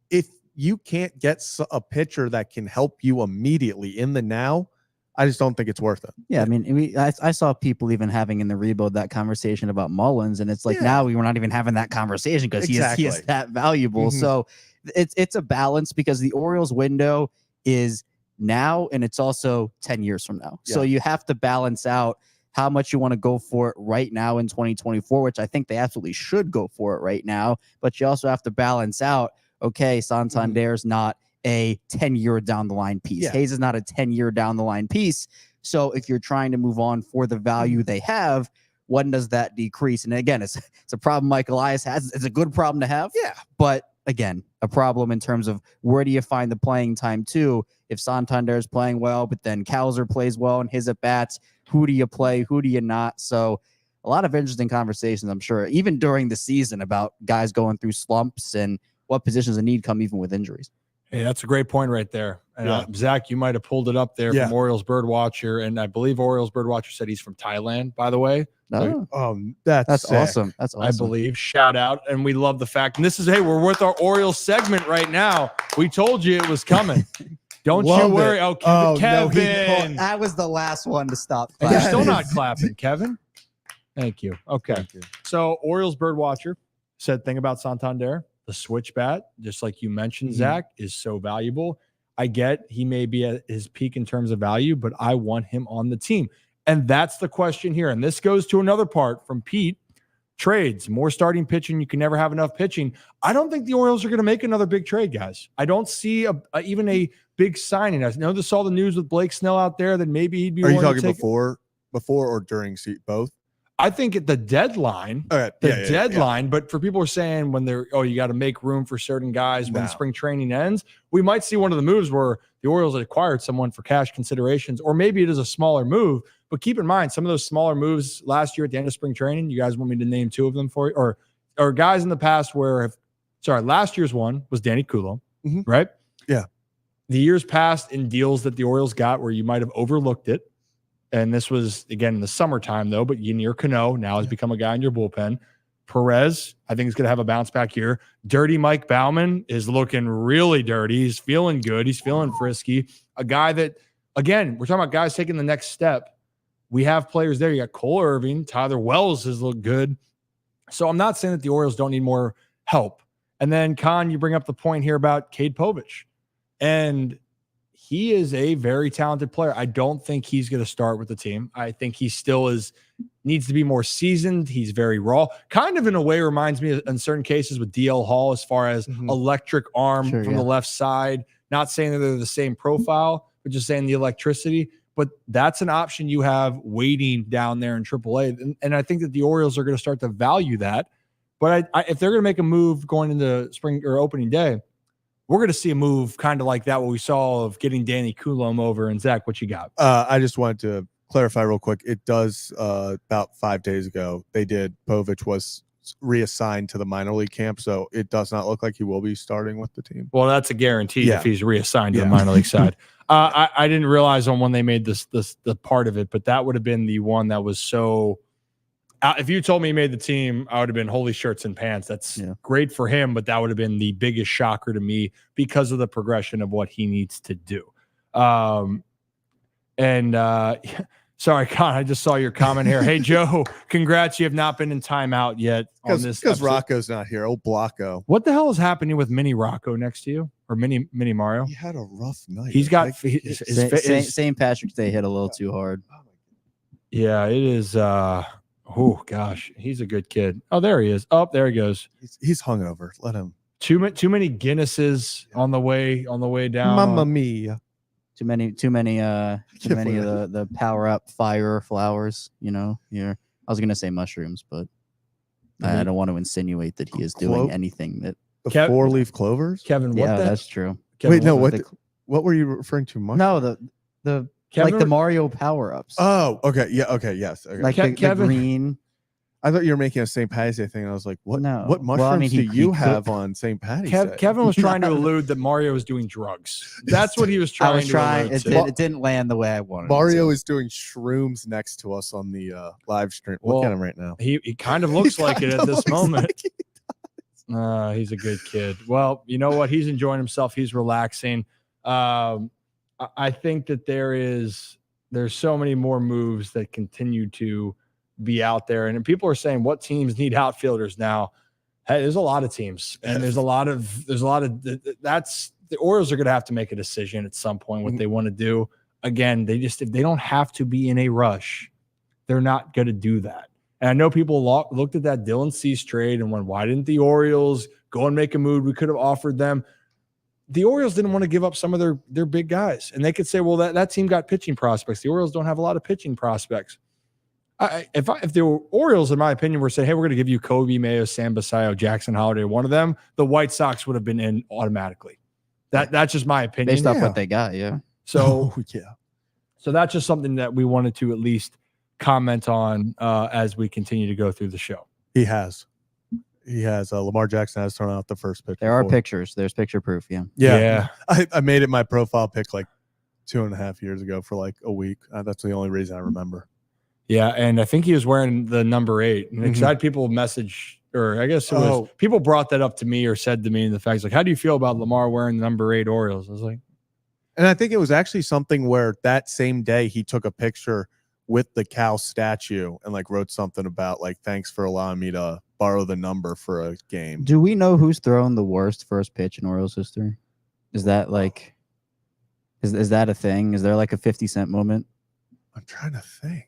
If you can't get a pitcher that can help you immediately in the now, I just don't think it's worth it. Yeah, I mean, I saw people even having in the rebuild that conversation about Mullins, and it's like now we were not even having that conversation because he is that valuable. So it's a balance, because the Orioles window is now and it's also 10 years from now. So you have to balance out how much you want to go for it right now in 2024, which I think they absolutely should go for it right now. But you also have to balance out, okay, Santander's not a 10-year down the line piece. Hayes is not a 10-year down the line piece. So if you're trying to move on for the value they have, when does that decrease? And again, it's a problem Mike Elias has. It's a good problem to have. Yeah. But again, a problem in terms of where do you find the playing time too? If Santander is playing well, but then Kauser plays well in his at-bats, who do you play? Who do you not? So a lot of interesting conversations, I'm sure, even during the season, about guys going through slumps and what positions of need come even with injuries. Hey, that's a great point right there. And Yeah. Zach, you might have pulled it up there Yeah. from Orioles Birdwatcher. And I believe Orioles Birdwatcher said he's from Thailand, by the way. Oh, That's that's sick. awesome. That's awesome. I believe. Shout out. And we love the fact. And this is, hey, we're with our Orioles segment right now. We told you it was coming. Don't Love you worry. it. Oh, Oh, no, Kevin. That was the last one to stop. You're still clapping. not clapping, Kevin. Thank you. Okay. Thank you. So Orioles Birdwatcher said thing about Santander, the switch bat, just like you mentioned, Zach, is so valuable. I get he may be at his peak in terms of value, but I want him on the team. And that's the question here. And this goes to another part from Pete. Trades, more starting pitching. You can never have enough pitching. I don't think the Orioles are going to make another big trade, guys. I don't see even a big signing. I know this all the news with Blake Snell out there that maybe he'd be. Are you willing to talking take before or during both? I think at the deadline, Okay. deadline. But for people who are saying when they're, you got to make room for certain guys when No. spring training ends, we might see one of the moves where the Orioles acquired someone for cash considerations, or maybe it is a smaller move. But keep in mind, some of those smaller moves last year at the end of spring training, you guys want me to name two of them for you, or guys in the past last year's one was Danny Coulomb, right? Yeah. The years past in deals that the Orioles got where you might have overlooked it. And this was, again, in the summertime, though, but Ynier Cano now has become a guy in your bullpen. Perez, I think, is going to have a bounce back year. Dirty Mike Baumann is looking really dirty. He's feeling good. He's feeling frisky. A guy that, again, we're talking about guys taking the next step. We have players there. You got Cole Irving. Tyler Wells has looked good. So I'm not saying that the Orioles don't need more help. And then, Con, you bring up the point here about Cade Povich. And he is a very talented player. I don't think he's going to start with the team. I think he still needs to be more seasoned. He's very raw. Kind of in a way reminds me in certain cases with DL Hall as far as electric arm from the left side. Not saying that they're the same profile, but just saying the electricity. But that's an option you have waiting down there in AAA. And I think that the Orioles are going to start to value that. But if they're going to make a move going into spring or opening day, we're going to see a move kind of like that, what we saw of getting Danny Coulomb over. And Zach, what you got? I just wanted to clarify real quick. It does about 5 days ago, Povich was reassigned to the minor league camp. So it does not look like he will be starting with the team. Well, that's a guarantee if he's reassigned to the minor league side. I didn't realize on when they made the part of it, but that would have been the one that was so. If you told me he made the team, I would have been holy shirts and pants. That's great for him, but that would have been the biggest shocker to me because of the progression of what he needs to do. Sorry, Con, I just saw your comment here. Hey, Joe, congrats. You have not been in timeout yet on this. Because Rocco's not here. Old Blocko. What the hell is happening with Mini Rocco next to you? Or Mini Mario? He had a rough night. He's got St. Patrick's Day hit a little too hard. Yeah, it is. Oh gosh, he's a good kid. Oh, there he is. Oh, there he goes. He's hungover. Let him. Too many Guinnesses on the way down. Mamma mia. Too many of the power up fire flowers. I was gonna say mushrooms, but I don't want to insinuate that he is doing anything that. The 4-leaf clovers. Kevin, what? That's true. Kevin, wait, no. What were you referring to? No, the Kevin, like the Mario power ups. Oh, okay. Yeah. Okay. Yes. Okay. Like the green. I thought you were making a St. Patty's Day thing. And I was like, what? No. What mushrooms do you have on St. Patty's Day? Kevin was trying to allude that Mario was doing drugs. That's what he was trying. It didn't land the way I wanted. Mario is doing shrooms next to us on the live stream. Look at him right now. He kind of looks like it at this moment. He's a good kid. Well, you know what? He's enjoying himself. He's relaxing. I think that there's so many more moves that continue to be out there. And people are saying, what teams need outfielders now? Hey, there's a lot of teams, and there's a lot of that's the Orioles are going to have to make a decision at some point what they want to do. Again, if they don't have to be in a rush, they're not going to do that. And I know people looked at that Dylan Cease trade and went, why didn't the Orioles go and make a move? We could have offered them. The Orioles didn't want to give up some of their big guys. And they could say, well, that team got pitching prospects. The Orioles don't have a lot of pitching prospects. If the Orioles, in my opinion, were saying, hey, we're going to give you Kobe, Mayo, Sam Basayo, Jackson Holiday, one of them, the White Sox would have been in automatically. That's just my opinion. Based off what they got, yeah. So, So that's just something that we wanted to at least comment on as we continue to go through the show. He has. he has Lamar Jackson has thrown out the first pitch. There are before. pictures. There's picture proof. Yeah. Yeah. I made it my profile pick like 2.5 years ago for like a week. That's the only reason I remember. Yeah, and I think he was wearing the number 8. And Mhm. I had people message, or I guess it was people brought that up to me or said to me in the facts, like, how do you feel about Lamar wearing the number 8 Orioles? I was like, and I think it was actually something where that same day he took a picture with the cow statue and like wrote something about like, thanks for allowing me to borrow the number for a game. Do we know who's thrown the worst first pitch in Orioles history? Is that like, is that a thing? Is there like a 50 Cent moment? I'm trying to think.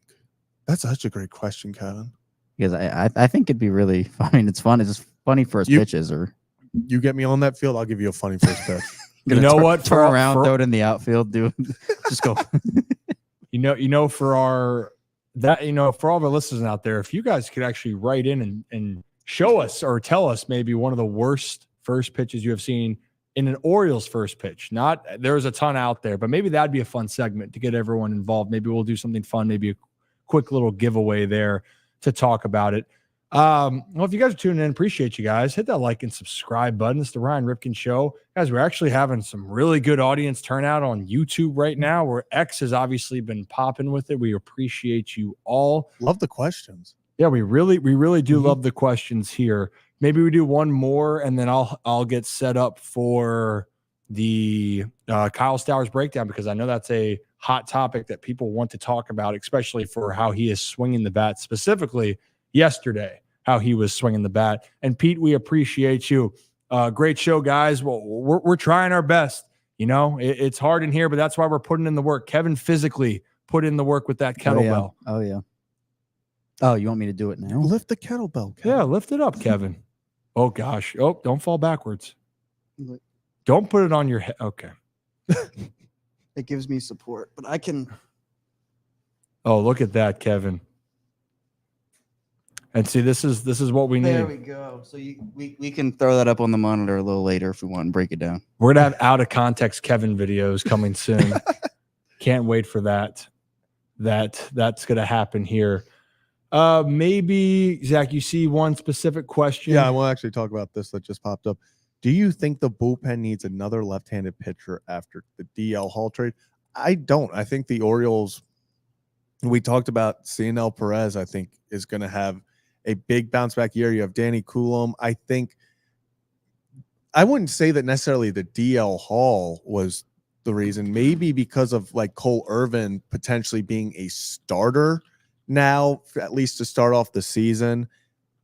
That's such a great question, Kevin. Because I think it'd be really, I mean, it's fun. It's just funny first pitches, or you get me on that field, I'll give you a funny first pitch. You know what? Turn around, throw it in the outfield, dude. Just go. For all of our listeners out there, if you guys could actually write in and show us or tell us maybe one of the worst first pitches you have seen in an Orioles first pitch. Not there's a ton out there, but maybe that'd be a fun segment to get everyone involved. Maybe we'll do something fun, maybe a quick little giveaway there to talk about it. Well, if you guys are tuning in, appreciate you guys. Hit that like and subscribe button. It's the Ryan Ripken Show. Guys, we're actually having some really good audience turnout on YouTube right now, where X has obviously been popping with it. We appreciate you all. Love the questions. Yeah, we really do love the questions here. Maybe we do one more, and then I'll get set up for the Kyle Stowers breakdown, because I know that's a hot topic that people want to talk about, especially for how he is swinging the bat, specifically yesterday, how he was swinging the bat. And Pete, we appreciate you. Great show, guys. Well, we're trying our best. You know, it's hard in here, but that's why we're putting in the work. Kevin physically put in the work with that kettlebell. Oh, yeah. Oh, you want me to do it now? Lift the kettlebell, Kevin. Yeah, lift it up, Kevin. Oh, gosh. Oh, don't fall backwards. Don't put it on your head. Okay. It gives me support, but I can. Oh, look at that, Kevin. And see, this is what we need. There we go. So we can throw that up on the monitor a little later if we want and break it down. We're gonna have out of context Kevin videos coming soon. Can't wait for that. That's gonna happen here. Maybe Zach, you see one specific question? Yeah, I will actually talk about this that just popped up. Do you think the bullpen needs another left-handed pitcher after the DL Hall trade? I don't. I think the Orioles, we talked about Cionel Perez, I think, is going to have a big bounce back year. You have Danny Coulomb. I think I wouldn't say that necessarily the DL Hall was the reason. Maybe because of like Cole Irvin potentially being a starter now, at least to start off the season.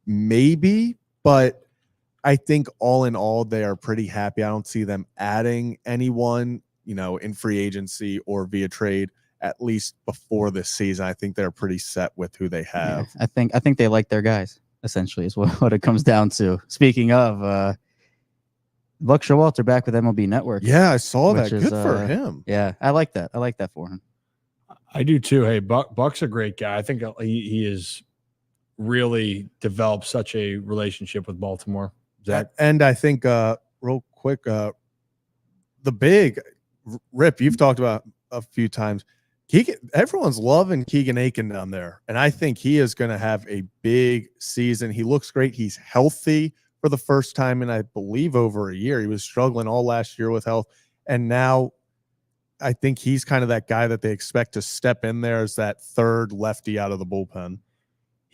Maybe, but I think all in all, they are pretty happy. I don't see them adding anyone, in free agency or via trade, at least before this season. I think they're pretty set with who they have. Yeah, I think they like their guys, essentially, is what it comes down to. Speaking of, Buck Showalter back with MLB Network. Yeah, I saw that. Good for him. Yeah, I like that. I like that for him. I do too. Hey, Buck's a great guy. I think he is really developed such a relationship with Baltimore. Zach? And I think real quick, the big Rip you've talked about a few times. Everyone's loving Keegan Aiken down there, and I think he is going to have a big season. He looks great. He's healthy for the first time in, I believe, over a year. He was struggling all last year with health, and now I think he's kind of that guy that they expect to step in there as that third lefty out of the bullpen.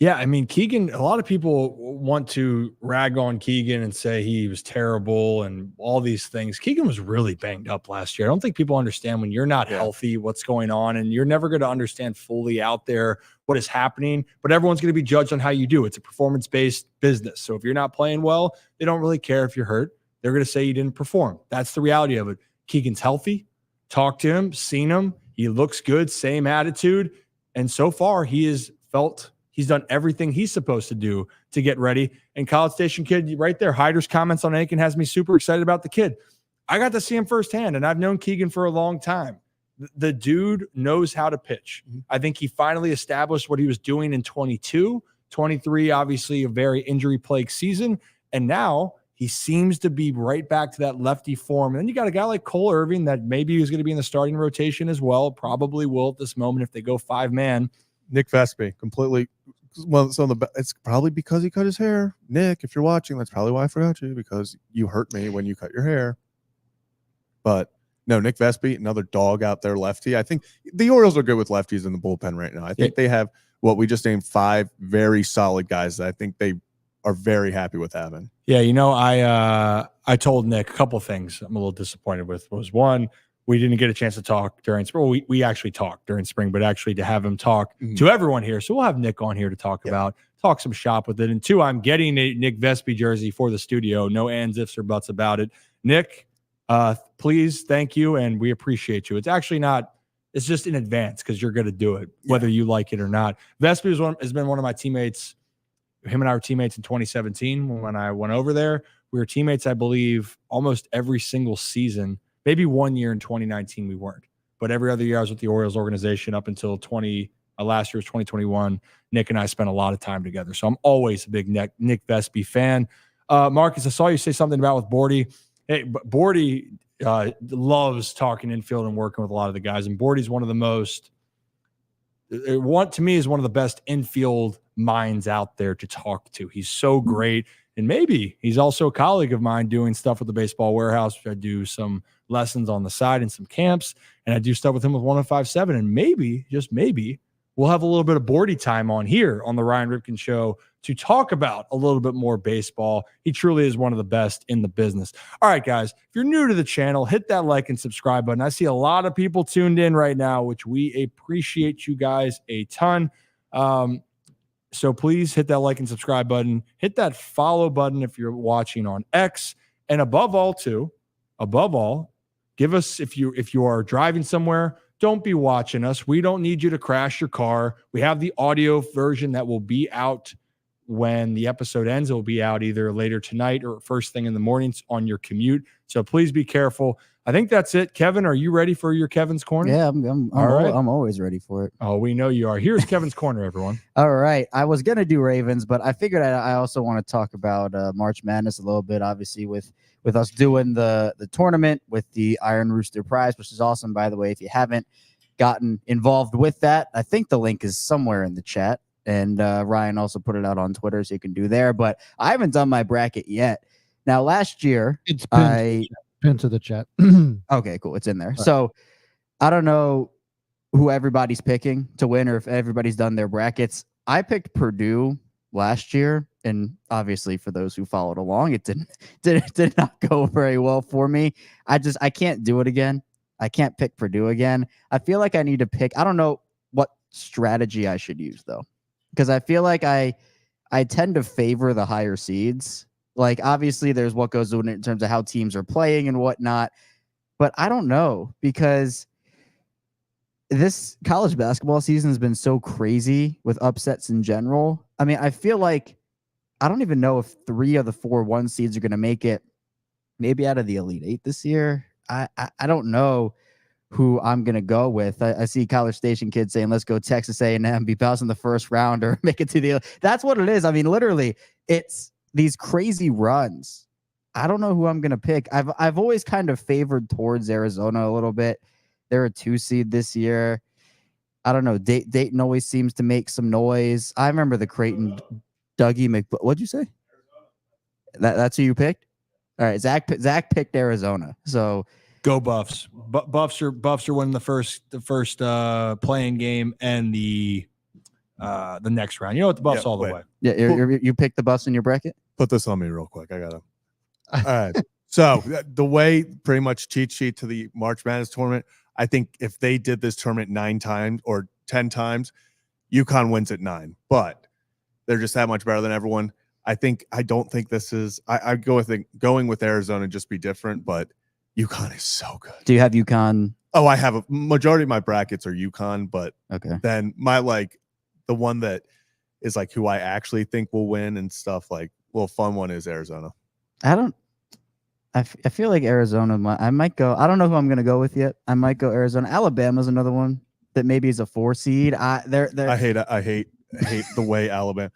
Yeah, I mean, Keegan, a lot of people want to rag on Keegan and say he was terrible and all these things. Keegan was really banged up last year. I don't think people understand when you're not healthy what's going on, and you're never going to understand fully out there what is happening, but everyone's going to be judged on how you do. It's a performance-based business. So if you're not playing well, they don't really care if you're hurt. They're going to say you didn't perform. That's the reality of it. Keegan's healthy. Talked to him, seen him. He looks good, same attitude. And so far, he's done everything he's supposed to do to get ready. And College Station kid, right there, Hyder's comments on Aiken has me super excited about the kid. I got to see him firsthand, and I've known Keegan for a long time. The dude knows how to pitch. I think he finally established what he was doing in 22, 23, obviously a very injury-plagued season. And now he seems to be right back to that lefty form. And then you got a guy like Cole Irvin that maybe he was going to be in the starting rotation as well. Probably will at this moment if they go 5-man. Nick Vespi, completely well, so it's probably because he cut his hair. Nick, if you're watching, that's probably why I forgot you, because you hurt me when you cut your hair. But no, Nick Vespi, another dog out there, lefty. I think the Orioles are good with lefties in the bullpen right now. I think they have what we just named 5 very solid guys that I think they are very happy with having. Yeah, you know, I told Nick a couple things I'm a little disappointed with. Was one, we didn't get a chance to talk during spring. Well, we actually talked during spring, but actually to have him talk to everyone here. So we'll have Nick on here to talk talk some shop with it. And 2, I'm getting a Nick Vespi jersey for the studio. No ands, ifs, or buts about it. Nick, please, thank you, and we appreciate you. It's actually not, it's just in advance because you're going to do it, whether you like it or not. Vespi has been one of my teammates. Him and I were teammates in 2017 when I went over there. We were teammates, I believe, almost every single season. Maybe one year in 2019 we weren't, but every other year I was with the Orioles organization up until last year was 2021. Nick and I spent a lot of time together, so I'm always a big Nick Vespi fan. Marcus, I saw you say something about with Bordy. Hey, Bordy loves talking infield and working with a lot of the guys, and Bordy's one of the most. To me, is one of the best infield minds out there to talk to. He's so great. And maybe he's also a colleague of mine doing stuff with the Baseball Warehouse. I do some lessons on the side and some camps, and I do stuff with him with 1057. And maybe, just maybe, we'll have a little bit of Bordy time on here on the Ryan Ripken Show to talk about a little bit more baseball. He truly is one of the best in the business. All right, guys, if you're new to the channel, hit that like and subscribe button. I see a lot of people tuned in right now, which we appreciate you guys a ton. So please hit that like and subscribe button. Hit that follow button if you're watching on X. And above all, give us, if you are driving somewhere, don't be watching us. We don't need you to crash your car. We have the audio version that will be out when the episode ends. It will be out either later tonight or first thing in the mornings on your commute. So please be careful. I think that's it. Kevin, are you ready for your Kevin's Corner? Yeah, I'm always ready for it. Oh, we know you are. Here's Kevin's Corner, everyone. All right. I was going to do Ravens, but I figured I also want to talk about March Madness a little bit, obviously, with us doing the tournament with the Iron Rooster Prize, which is awesome, by the way. If you haven't gotten involved with that, I think the link is somewhere in the chat. And Ryan also put it out on Twitter, so you can do there. But I haven't done my bracket yet. Now, last year, It's pinned to the chat. Okay, cool. It's in there. So I don't know who everybody's picking to win or if everybody's done their brackets. I picked Purdue last year, and obviously for those who followed along, it did not go very well for me. I can't do it again. I can't pick Purdue again. I feel like I need to pick. I don't know what strategy I should use though, because I feel like I tend to favor the higher seeds. Like, obviously, there's what goes on in terms of how teams are playing and whatnot. But I don't know, because this college basketball season has been so crazy with upsets in general. I mean, I feel like I don't even know if 3 of the 4 1 seeds are going to make it maybe out of the Elite 8 this year. I don't know who I'm going to go with. I see College Station kids saying, let's go Texas A&M, be bounced in the first round or make it to the – that's what it is. I mean, literally, it's – these crazy runs. I don't know who I'm going to pick. I've always kind of favored towards Arizona a little bit. They're a 2 seed this year. I don't know. Dayton always seems to make some noise. I remember the Creighton Dougie what'd you say? That's who you picked? All right. Zach picked Arizona. So go Buffs. Buffs are winning the first playing game and the next round. You know what? The Buffs all the way. Yeah, you picked the Buffs in your bracket? Put this on me real quick. I got to. All right. So the way pretty much cheat sheet to the March Madness tournament, I think if they did this tournament 9 times or 10 times, UConn wins at 9. But they're just that much better than everyone. I don't think this is. I go with going with Arizona just be different, but UConn is so good. Do you have UConn? Oh, I have a majority of my brackets are UConn, but okay. Then the one that is like who I actually think will win and stuff like, well, fun one is Arizona. I feel like Arizona. I might go. I don't know who I'm going to go with yet. I might go Arizona. Alabama's another one that maybe is a 4 seed. I hate the way Alabama.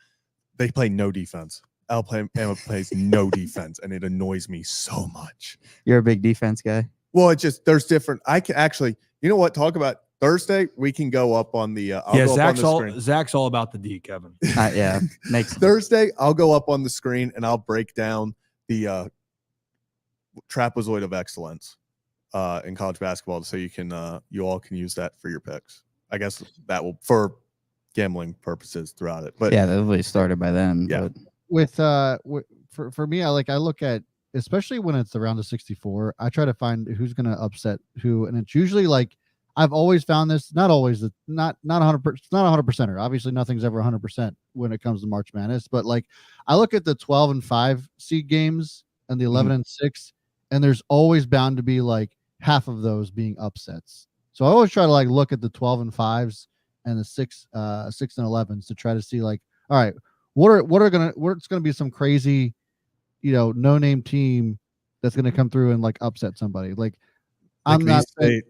They play no defense. Alabama plays no defense, and it annoys me so much. You're a big defense guy. Well, it's just there's different. I can actually, you know what? Talk about Thursday, we can go up on the. I'll Yeah, go up on the screen. Zach's all about the D, Kevin. Yeah, makes Thursday, I'll go up on the screen and I'll break down the trapezoid of excellence in college basketball, so you all can use that for your picks. I guess that will for gambling purposes throughout it. But yeah, that really started by then. Yeah. But With for me, I look at, especially when it's around the 64, I try to find who's going to upset who, and it's usually like I've always found this. Not always, not 100%, not 100%er. Obviously, nothing's ever 100% when it comes to March Madness. But like, I look at the 12 and 5 seed games and the 11 and 6, and there's always bound to be like half of those being upsets. So I always try to like look at the 12 and 5s and the 6 and 11s to try to see like, all right, what's gonna be some crazy, no name team that's gonna come through and like upset somebody. Like I'm not saying.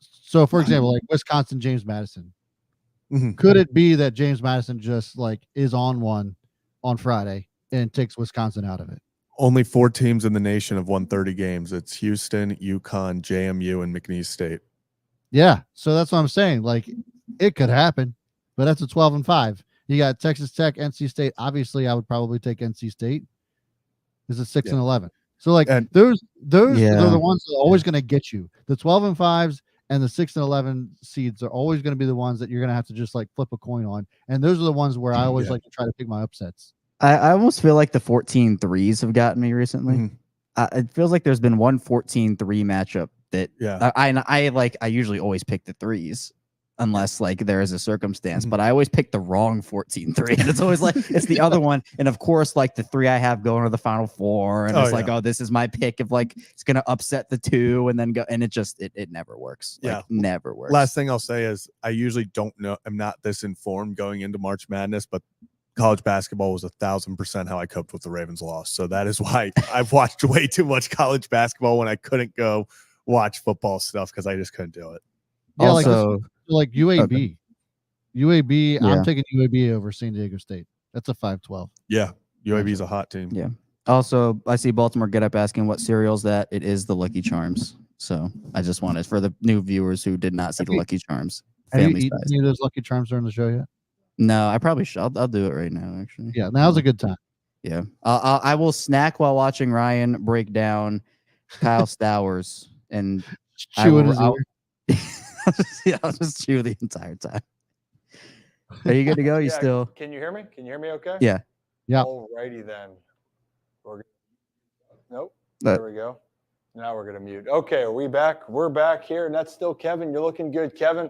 So, for example, like Wisconsin, James Madison. Could it be that James Madison just like is on one on Friday and takes Wisconsin out of it? only 4 teams in the nation have won 30 games. It's Houston, UConn, JMU, and McNeese State. Yeah, so that's what I'm saying. Like, it could happen, but that's a 12 and 5. You got Texas Tech, NC State. Obviously, I would probably take NC State. This is 6 and 11. So, like, those are the ones that are always going to get you. The 12 and 5s and the 6 and 11 seeds are always going to be the ones that you're going to have to just like flip a coin on. And those are the ones where I always like to try to pick my upsets. I almost feel like the 14-3s have gotten me recently. It feels like there's been one 14-3 matchup that I usually always pick the 3s unless like there is a circumstance, but I always pick the wrong 14-3, and it's always like it's the other one. And of course, like the 3 I have going to the Final Four, and it's like, oh, this is my pick if like it's gonna upset the 2 and then go, and it just it never works. Like, never works. Last thing I'll say is I usually don't know. I'm not this informed going into March Madness, but college basketball was 1,000% how I coped with the Ravens loss. So that is why I've watched way too much college basketball when I couldn't go watch football stuff because I just couldn't do it. Yeah, also, like UAB. Okay. UAB, I'm taking UAB over San Diego State. That's a 5-12. Yeah, UAB is a hot team. Yeah. Also, I see Baltimore Get Up asking what cereal's that. It is the Lucky Charms. So I just wanted for the new viewers who did not see the Lucky Charms. Have you eaten any of those Lucky Charms during the show yet? No, I probably should. I'll do it right now, actually. Yeah, now's a good time. Yeah. I will snack while watching Ryan break down Kyle Stowers. And I'll just chew the entire time. Are you good to go? You still? Can you hear me? Can you hear me okay? Yeah. Yeah. Alrighty then. Nope. There we go. Now we're going to mute. Okay, are we back? We're back here, and that's still Kevin. You're looking good, Kevin.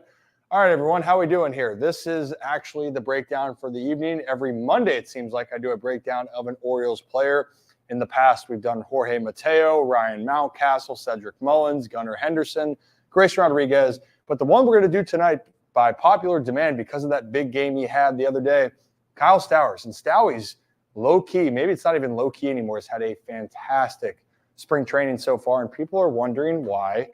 All right, everyone, how are we doing here? This is actually the breakdown for the evening. Every Monday, it seems like I do a breakdown of an Orioles player. In the past, we've done Jorge Mateo, Ryan Mountcastle, Cedric Mullins, Gunnar Henderson, Grace Rodriguez. But the one we're going to do tonight, by popular demand, because of that big game he had the other day, Kyle Stowers. And Stowie's low-key, maybe it's not even low-key anymore, has had a fantastic spring training so far, and people are wondering why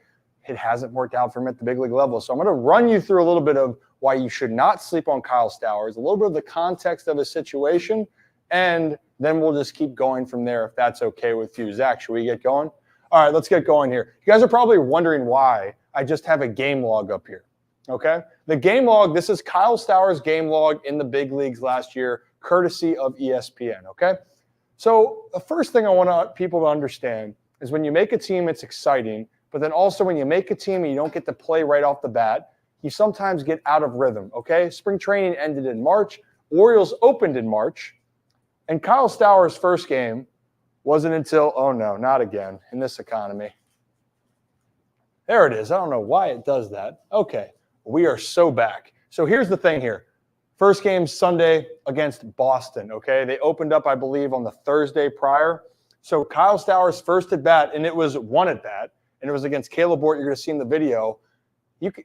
it hasn't worked out for him at the big league level. So I'm going to run you through a little bit of why you should not sleep on Kyle Stowers, a little bit of the context of his situation, and then we'll just keep going from there if that's okay with you. Zach, should we get going? All right, let's get going here. You guys are probably wondering why I just have a game log up here, okay? The game log, this is Kyle Stowers' game log in the big leagues last year, courtesy of ESPN, okay? So the first thing I want people to understand is when you make a team, it's exciting. But then also when you make a team and you don't get to play right off the bat, you sometimes get out of rhythm, okay? Spring training ended in March. Orioles opened in March. And Kyle Stowers' first game wasn't until, oh no, not again in this economy. There it is. I don't know why it does that. Okay, we are so back. So here's the thing here. First game Sunday against Boston, okay? They opened up, I believe, on the Thursday prior. So Kyle Stowers' first at bat, and it was one at bat, and it was against Caleb Bort. You're going to see in the video.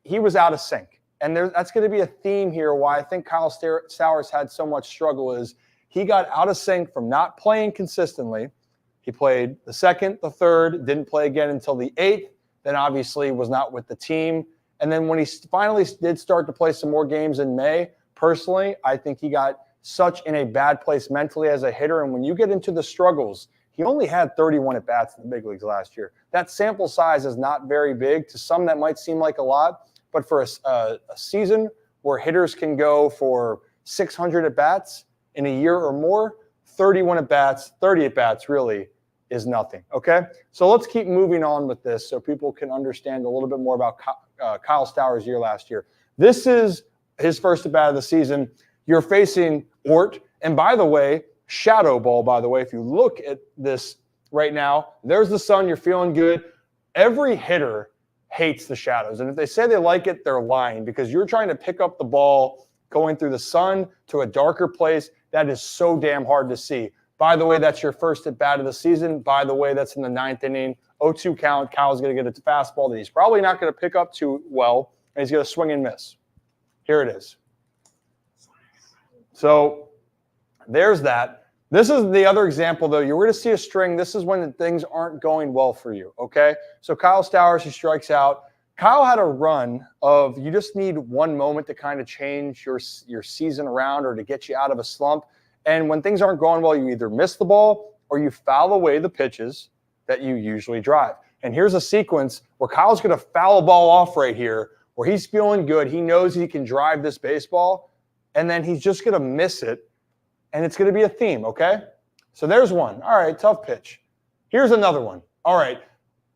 He was out of sync. And that's going to be a theme here why I think Kyle Stowers had so much struggle is he got out of sync from not playing consistently. He played the second, the third, didn't play again until the 8th, then obviously was not with the team. And then when he finally did start to play some more games in May, personally, I think he got such in a bad place mentally as a hitter. And when you get into the struggles, he only had 31 at-bats in the big leagues last year. That sample size is not very big. To some, that might seem like a lot. But for a season where hitters can go for 600 at-bats in a year or more, 31 at-bats, 30 at-bats really is nothing, okay? So let's keep moving on with this so people can understand a little bit more about Kyle Stowers' year last year. This is his first at-bat of the season. You're facing Ort. And by the way, shadow ball, by the way, if you look at this right now, there's the sun. You're feeling good. Every hitter hates the shadows. And if they say they like it, they're lying because you're trying to pick up the ball going through the sun to a darker place. That is so damn hard to see. By the way, that's your first at-bat of the season. By the way, that's in the 9th inning. 0-2 count. Kyle's going to get a fastball that he's probably not going to pick up too well, and he's going to swing and miss. Here it is. So there's that. This is the other example, though. You're going to see a string. This is when things aren't going well for you, okay? So Kyle Stowers, he strikes out. Kyle had a run of you just need one moment to kind of change your season around or to get you out of a slump. And when things aren't going well, you either miss the ball or you foul away the pitches that you usually drive. And here's a sequence where Kyle's going to foul a ball off right here where he's feeling good. He knows he can drive this baseball, and then he's just going to miss it. And it's going to be a theme, okay? So there's one. All right, tough pitch. Here's another one. All right,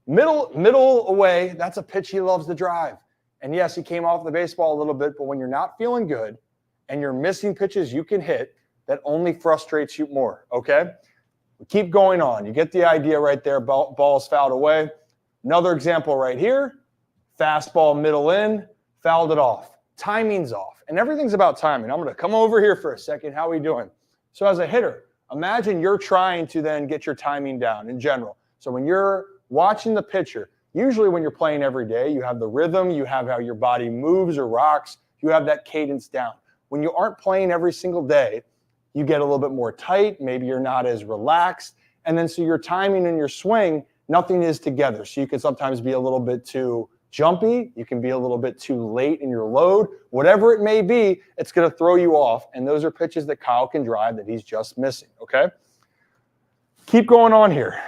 middle away, that's a pitch he loves to drive. And yes, he came off the baseball a little bit, but when you're not feeling good and you're missing pitches you can hit, that only frustrates you more, okay? We keep going on. You get the idea right there. Ball's fouled away. Another example right here. Fastball middle in, fouled it off. Timing's off. And everything's about timing. I'm going to come over here for a second. How are we doing? So as a hitter, imagine you're trying to then get your timing down in general. So when you're watching the pitcher, usually when you're playing every day, you have the rhythm, you have how your body moves or rocks, you have that cadence down. When you aren't playing every single day, you get a little bit more tight, maybe you're not as relaxed, and then so your timing and your swing, nothing is together. So you can sometimes be a little bit too jumpy, you can be a little bit too late in your load, whatever it may be, it's going to throw you off, and those are pitches that Kyle can drive that he's just missing, okay? Keep going on here.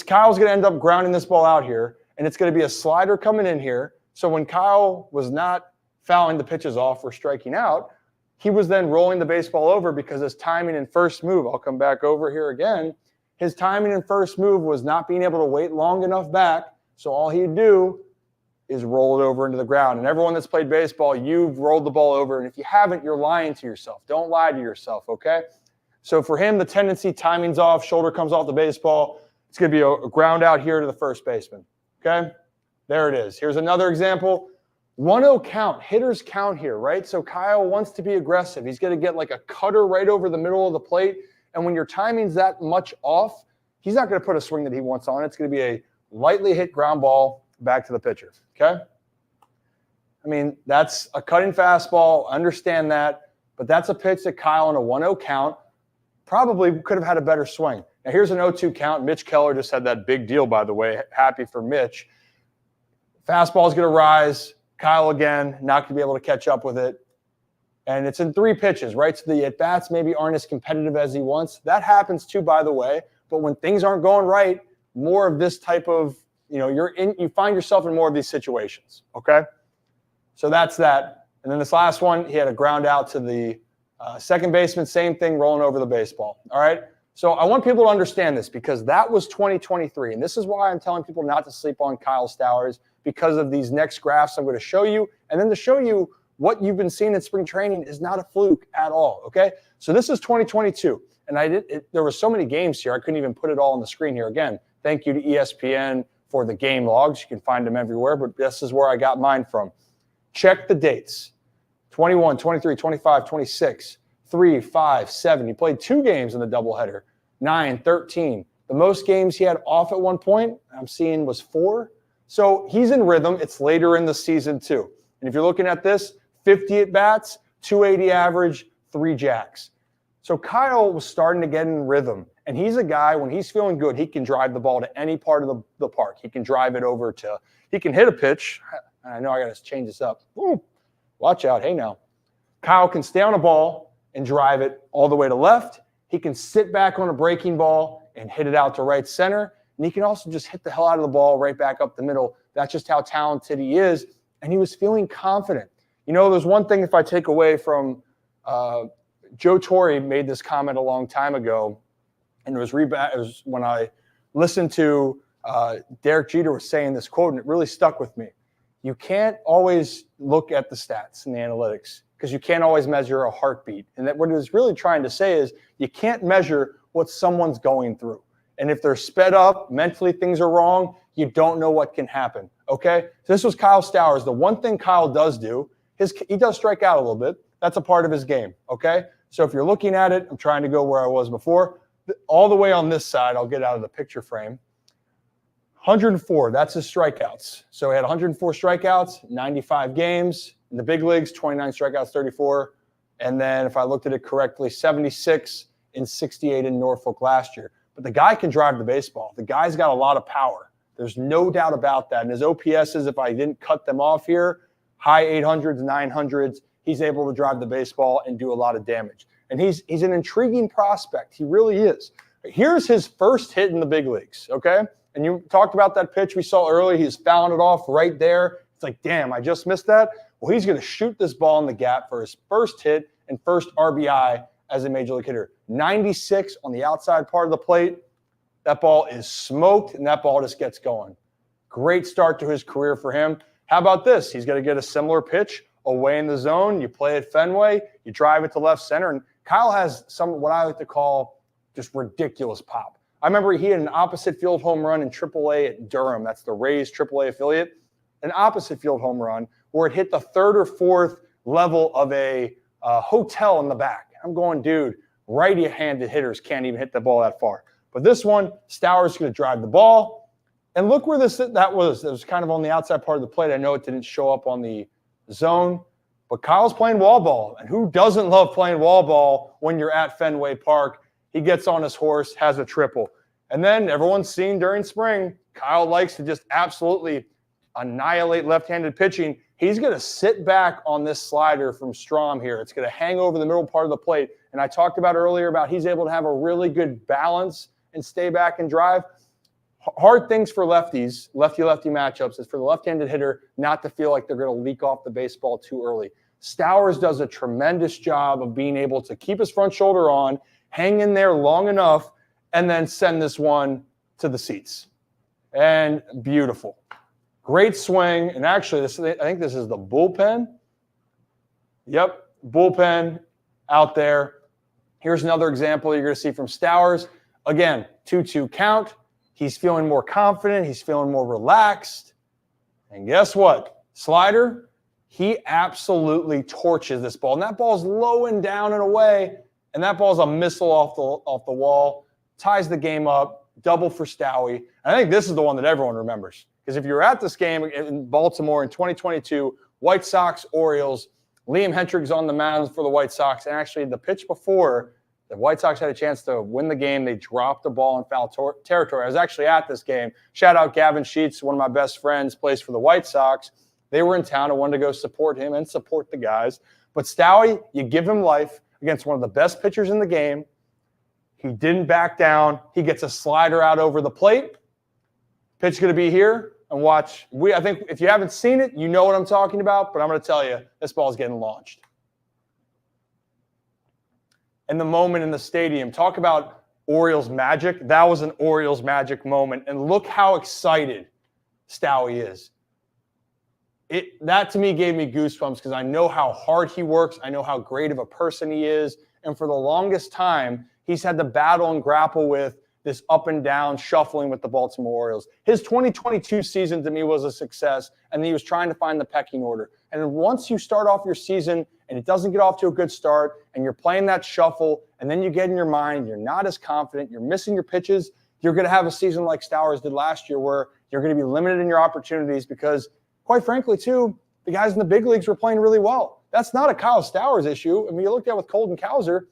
Kyle's going to end up grounding this ball out here, and it's going to be a slider coming in here. So when Kyle was not fouling the pitches off or striking out, he was then rolling the baseball over because his timing and first move, I'll come back over here again, his timing and first move was not being able to wait long enough back, so all he'd do is roll it over into the ground. And everyone that's played baseball, you've rolled the ball over, and if you haven't, you're lying to yourself. Don't lie to yourself, okay? So for him, the tendency, timing's off, shoulder comes off the baseball, it's going to be a ground out here to the first baseman, okay? There it is. Here's another example. 1-0 count, hitters count here, right? So Kyle wants to be aggressive. He's going to get like a cutter right over the middle of the plate. And when your timing's that much off, he's not going to put a swing that he wants on. It's going to be a lightly hit ground ball back to the pitcher, okay? I mean, that's a cutting fastball. Understand that. But that's a pitch that Kyle on a 1-0 count probably could have had a better swing. Now, here's an 0-2 count. Mitch Keller just had that big deal, by the way. Happy for Mitch. Fastball's going to rise. Kyle again, not going to be able to catch up with it. And it's in 3 pitches, right? So the at-bats maybe aren't as competitive as he wants. That happens too, by the way. But when things aren't going right, more of this type of, you find yourself in more of these situations, okay? So that's that. And then this last one, he had a ground out to the second baseman, same thing, rolling over the baseball, all right? So I want people to understand this because that was 2023. And this is why I'm telling people not to sleep on Kyle Stowers, because of these next graphs I'm going to show you, and then to show you what you've been seeing in spring training is not a fluke at all, okay? So this is 2022, and there were so many games here, I couldn't even put it all on the screen here. Again, thank you to ESPN for the game logs. You can find them everywhere, but this is where I got mine from. Check the dates. 21, 23, 25, 26, 3, 5, 7. He played 2 games in the doubleheader, 9, 13. The most games he had off at one point, I'm seeing, was 4. So he's in rhythm. It's later in the season too. And if you're looking at this, 50 at-bats, 280 average, 3 jacks. So Kyle was starting to get in rhythm. And he's a guy, when he's feeling good, he can drive the ball to any part of the park. He can drive it over to, he can hit a pitch. I know I got to change this up. Ooh, watch out. Hey now. Kyle can stay on a ball and drive it all the way to left. He can sit back on a breaking ball and hit it out to right center. And he can also just hit the hell out of the ball right back up the middle. That's just how talented he is. and he was feeling confident. You know, there's one thing if I take away from Joe Torre made this comment a long time ago, and it was when I listened to Derek Jeter was saying this quote, and it really stuck with me. You can't always look at the stats and the analytics because you can't always measure a heartbeat. And that what he was really trying to say is you can't measure what someone's going through. And if they're sped up, mentally things are wrong, you don't know what can happen, okay? So this was Kyle Stowers. The one thing Kyle does do, he does strike out a little bit. That's a part of his game, okay? So if you're looking at it, I'm trying to go where I was before. All the way on this side, I'll get out of the picture frame. 104, that's his strikeouts. So he had 104 strikeouts, 95 games. In the big leagues, 29 strikeouts, 34. And then if I looked at it correctly, 76 and 68 in Norfolk last year. But the guy can drive the baseball. The guy's got a lot of power. There's no doubt about that. And his OPSs, if I didn't cut them off here, high 800s, 900s, he's able to drive the baseball and do a lot of damage. And he's an intriguing prospect. He really is. Here's his first hit in the big leagues, okay? And you talked about that pitch we saw earlier. He's fouling it off right there. It's like, damn, I just missed that. Well, he's going to shoot this ball in the gap for his first hit and first RBI as a major league hitter. 96 on the outside part of the plate. That ball is smoked, and that ball just gets going. Great start to his career for him. How about this? He's going to get a similar pitch away in the zone. You play at Fenway. You drive it to left center. And Kyle has some what I like to call just ridiculous pop. I remember he had an opposite field home run in AAA at Durham. That's the Rays AAA affiliate. An opposite field home run where it hit the third or fourth level of a hotel in the back. I'm going, dude, righty-handed hitters can't even hit the ball that far. But this one, Stowers is going to drive the ball. And look where that was. It was kind of on the outside part of the plate. I know it didn't show up on the zone. But Kyle's playing wall ball. And who doesn't love playing wall ball when you're at Fenway Park? He gets on his horse, has a triple. And then everyone's seen during spring, Kyle likes to just absolutely annihilate left-handed pitching. He's going to sit back on this slider from Strom here. It's going to hang over the middle part of the plate. And I talked about earlier about he's able to have a really good balance and stay back and drive. Hard things for lefties, lefty-lefty matchups, is for the left-handed hitter not to feel like they're going to leak off the baseball too early. Stowers does a tremendous job of being able to keep his front shoulder on, hang in there long enough, and then send this one to the seats. And beautiful. Great swing. And actually, I think this is the bullpen. Yep, bullpen out there. Here's another example you're going to see from Stowers. Again, 2-2 count. He's feeling more confident. He's feeling more relaxed. And guess what? Slider, he absolutely torches this ball. And that ball's low and down and away. And that ball's a missile off the wall. Ties the game up. Double for Stowie. I think this is the one that everyone remembers. Because if you're at this game in Baltimore in 2022, White Sox, Orioles, Liam Hendriks on the mound for the White Sox. And actually the pitch before the White Sox had a chance to win the game, they dropped the ball in foul territory. I was actually at this game. Shout out Gavin Sheets, one of my best friends, plays for the White Sox. They were in town. I wanted to go support him and support the guys. But Stowie, you give him life against one of the best pitchers in the game. He didn't back down. He gets a slider out over the plate. Pitch is going to be here. And watch. I think if you haven't seen it, you know what I'm talking about. But I'm going to tell you, this ball is getting launched. And the moment in the stadium, talk about Orioles magic. That was an Orioles magic moment. And look how excited Stowie is. That to me gave me goosebumps because I know how hard he works. I know how great of a person he is. And for the longest time, he's had to battle and grapple with this up and down shuffling with the Baltimore Orioles. His 2022 season to me was a success, and he was trying to find the pecking order. And once you start off your season and it doesn't get off to a good start and you're playing that shuffle and then you get in your mind, you're not as confident, you're missing your pitches, you're going to have a season like Stowers did last year where you're going to be limited in your opportunities because, quite frankly, too, the guys in the big leagues were playing really well. That's not a Kyle Stowers issue. I mean, you looked at with Colton Cowser,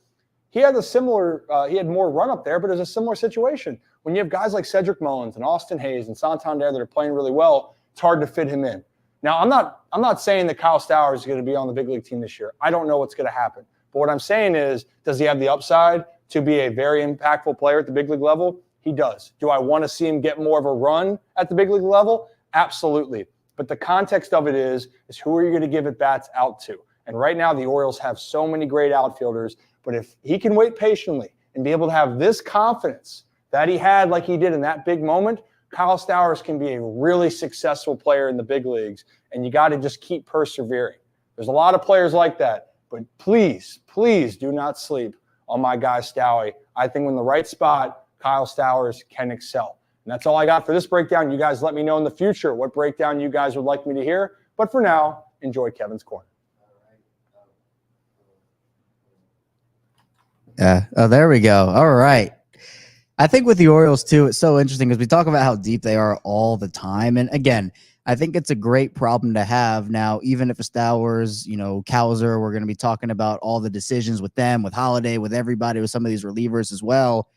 he had he had more run up there, but it was a similar situation. When you have guys like Cedric Mullins and Austin Hayes and Santander that are playing really well, it's hard to fit him in. Now, I'm not saying that Kyle Stowers is going to be on the big league team this year. I don't know what's going to happen. But what I'm saying is, does he have the upside to be a very impactful player at the big league level? He does. Do I want to see him get more of a run at the big league level? Absolutely. But the context of it is who are you going to give at bats out to? And right now, the Orioles have so many great outfielders. But if he can wait patiently and be able to have this confidence that he had like he did in that big moment, Kyle Stowers can be a really successful player in the big leagues. And you got to just keep persevering. There's a lot of players like that. But please, please do not sleep on my guy Stowie. I think in the right spot, Kyle Stowers can excel. And that's all I got for this breakdown. You guys let me know in the future what breakdown you guys would like me to hear. But for now, enjoy Kevin's Corner. Yeah. Oh, there we go. All right. I think with the Orioles, too, it's so interesting because we talk about how deep they are all the time. And again, I think it's a great problem to have now, even if Stowers, Cowser, we're going to be talking about all the decisions with them, with Holiday, with everybody, with some of these relievers as well.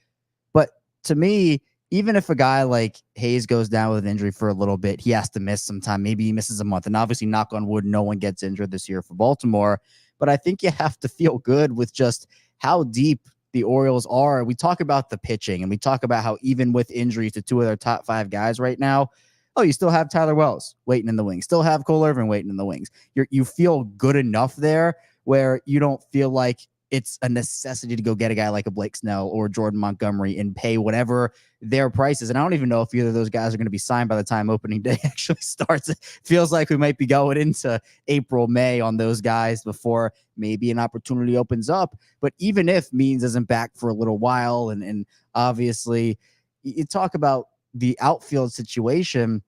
But to me, even if a guy like Hayes goes down with an injury for a little bit, he has to miss some time. Maybe he misses a month. And obviously, knock on wood, no one gets injured this year for Baltimore. But I think you have to feel good with just how deep the Orioles are. We talk about the pitching, and we talk about how even with injuries to two of their top 5 guys right now, you still have Tyler Wells waiting in the wings, still have Cole Irvin waiting in the wings. You feel good enough there where you don't feel like it's a necessity to go get a guy like a Blake Snell or Jordan Montgomery and pay whatever their prices. And I don't even know if either of those guys are going to be signed by the time opening day actually starts. It feels like we might be going into April, May on those guys before maybe an opportunity opens up. But even if Means isn't back for a little while, and obviously you talk about the outfield situation,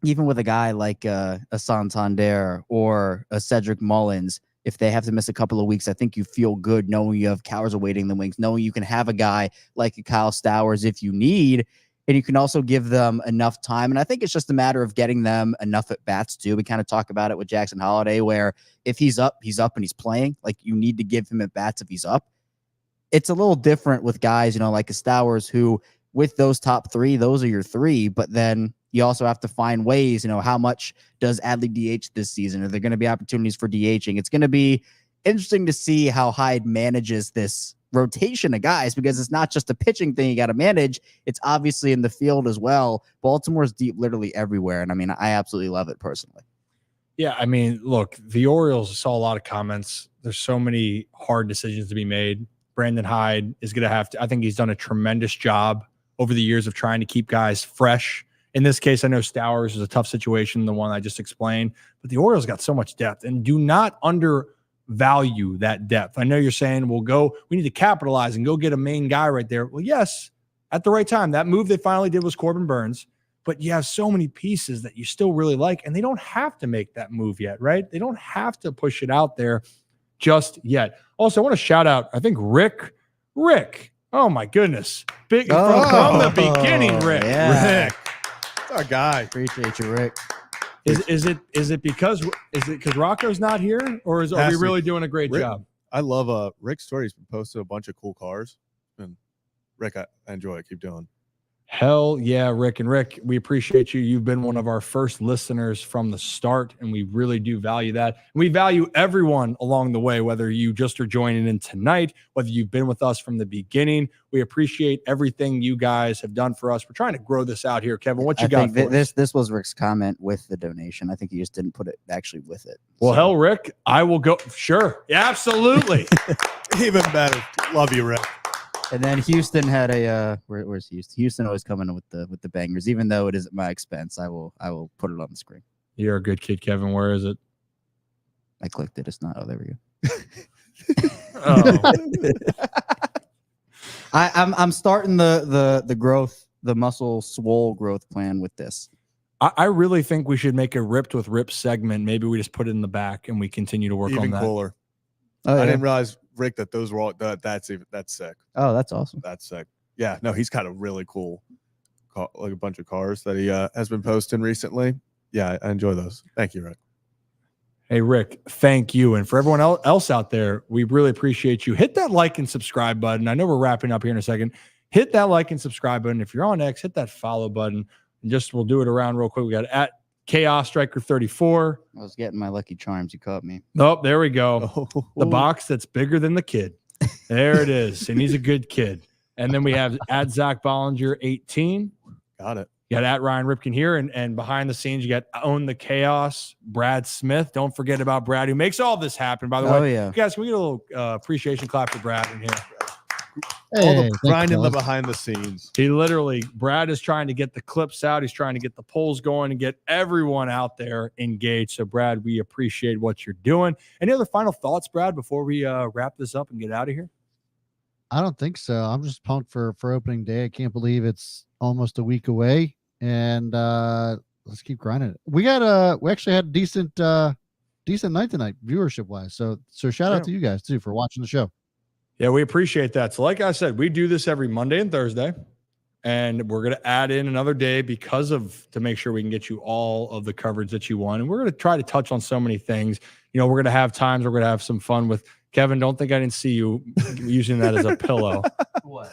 even with a guy like a Santander or a Cedric Mullins, if they have to miss a couple of weeks, I think you feel good knowing you have Cowers awaiting the wings, knowing you can have a guy like a Kyle Stowers if you need, and you can also give them enough time. And I think it's just a matter of getting them enough at bats too. We kind of talk about it with Jackson Holiday, where if he's up and he's playing. Like, you need to give him at bats if he's up. It's a little different with guys, like a Stowers, who with those top 3, those are your 3, but then you also have to find ways, how much does Adley DH this season? Are there going to be opportunities for DHing? It's going to be interesting to see how Hyde manages this rotation of guys, because it's not just a pitching thing you got to manage. It's obviously in the field as well. Baltimore's deep literally everywhere. And I absolutely love it personally. Yeah. Look, the Orioles saw a lot of comments. There's so many hard decisions to be made. Brandon Hyde is going to have to, I think he's done a tremendous job over the years of trying to keep guys fresh. In this case, I know Stowers is a tough situation, the one I just explained, but the Orioles got so much depth, and do not undervalue that depth. I know you're saying, we need to capitalize and go get a main guy right there. Well, yes, at the right time. That move they finally did was Corbin Burns, but you have so many pieces that you still really like, and they don't have to make that move yet, right? They don't have to push it out there just yet. Also, I want to shout out, I think Rick. Oh my goodness. From the beginning, Rick. Yeah. Rick. Our guy. Appreciate you, Rick. Is it because Rocco's not here, or are we really doing a great job? I love Rick's story. He's been posting a bunch of cool cars, and Rick, I enjoy it. Keep doing. Hell yeah, Rick. And Rick, we appreciate you. You've been one of our first listeners from the start, and we really do value that. And we value everyone along the way, whether you just are joining in tonight, whether you've been with us from the beginning. We appreciate everything you guys have done for us. We're trying to grow this out here. Kevin, what you got for us? This was Rick's comment with the donation. I think he just didn't put it actually with it. Well, hell, Rick, I will go. Sure. Yeah, absolutely. Even better. Love you, Rick. And then Houston had a where's Houston? Houston always coming with the bangers, even though it is at my expense. I will put it on the screen. You're a good kid, Kevin. Where is it? I clicked it. It's not. Oh, there we go. I'm starting the growth, the muscle swole growth plan with this. I really think we should make a ripped with Rip segment. Maybe we just put it in the back and we continue to work on that. Even cooler. Oh, I yeah. didn't realize, Rick, that those were all that's sick. Oh, that's awesome. That's sick. Yeah, no, he's got a really cool, like a bunch of cars that he has been posting recently. Yeah, I enjoy those. Thank you, Rick. Hey, Rick, thank you. And for everyone else out there, we really appreciate you. Hit that like and subscribe button. I know we're wrapping up here in a second. Hit that like and subscribe button. If you're on X, hit that follow button. And we'll do it around real quick. We got at Chaos Striker 34. I was getting my lucky charms. You caught me. Oh, there we go. The box that's bigger than the kid. There it is. And he's a good kid. And then we have at Zach Bollinger 18. Got it. You got at Ryan Ripken here, and behind the scenes, you got Own the Chaos, Brad Smith. Don't forget about Brad, who makes all this happen, by the way. Oh, yeah. Guys, can we get a little appreciation clap for Brad in here? All the Hey, grind in the fellas. behind the scenes. He literally, Brad is trying to get the clips out. He's trying to get the polls going and get everyone out there engaged. So, Brad, we appreciate what you're doing. Any other final thoughts, Brad, before we wrap this up and get out of here? I don't think so. I'm just pumped for opening day. I can't believe it's almost a week away, and let's keep grinding. We actually had a decent night tonight, viewership wise. So shout out to you guys too for watching the show. Yeah, we appreciate that. So like I said, we do this every Monday and Thursday, and we're going to add in another day to make sure we can get you all of the coverage that you want. And we're going to try to touch on so many things. You know, we're going to have times we're going to have some fun with Kevin. Don't think I didn't see you using that as a pillow. What?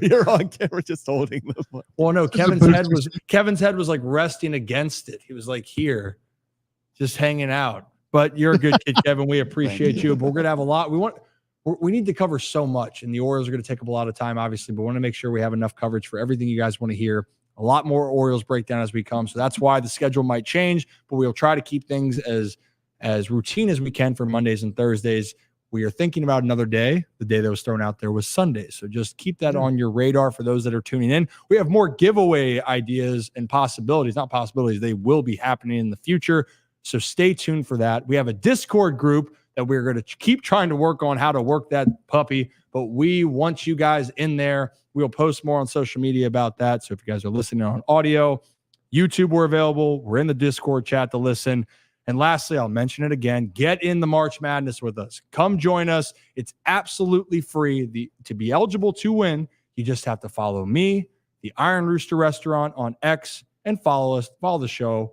You're on camera just holding them. Well, no, Kevin's head was like resting against it. He was like here, just hanging out. But you're a good kid, Kevin. We appreciate you. But we're going to have a lot. We need to cover so much, and the Orioles are going to take up a lot of time, obviously, but we want to make sure we have enough coverage for everything you guys want to hear. A lot more Orioles breakdown as we come. So that's why the schedule might change, but we'll try to keep things as routine as we can for Mondays and Thursdays. We are thinking about another day. The day that was thrown out there was Sunday. So just keep that on your radar for those that are tuning in. We have more giveaway ideas and possibilities, not possibilities. They will be happening in the future. So stay tuned for that. We have a Discord group that we're going to keep trying to work on how to work that puppy, but we want you guys in there. We'll post more on social media about that. So if you guys are listening on audio, YouTube, we're available. We're in the Discord chat to listen. And lastly, I'll mention it again. Get in the March Madness with us. Come join us. It's absolutely free. To be eligible to win, you just have to follow me, the Iron Rooster Restaurant on X, and follow the show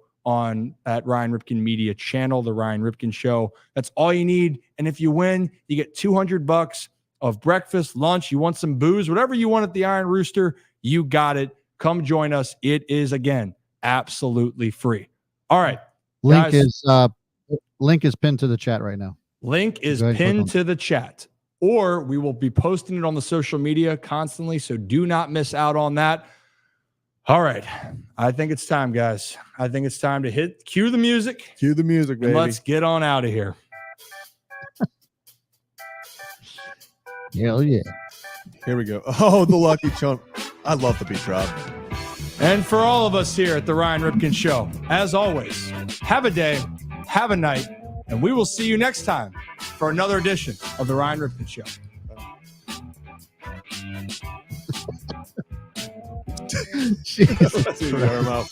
at Ryan Ripken Media channel, The Ryan Ripken Show. That's all you need. And if you win, you get $200 of breakfast, lunch. You want some booze, whatever you want at the Iron Rooster, you got it. Come join us. It is, again, absolutely free. All right. Link guys, is pinned to the chat right now. Link is pinned to the chat, or we will be posting it on the social media constantly. So do not miss out on that. All right. I think it's time, guys. I think it's time to cue the music. Cue the music, baby. And let's get on out of here. Hell yeah. Here we go. Oh, the lucky chump. I love the beat drop. And for all of us here at the Ryan Ripken Show, as always, have a day, have a night, and we will see you next time for another edition of the Ryan Ripken Show. Jesus. See you, Irmo.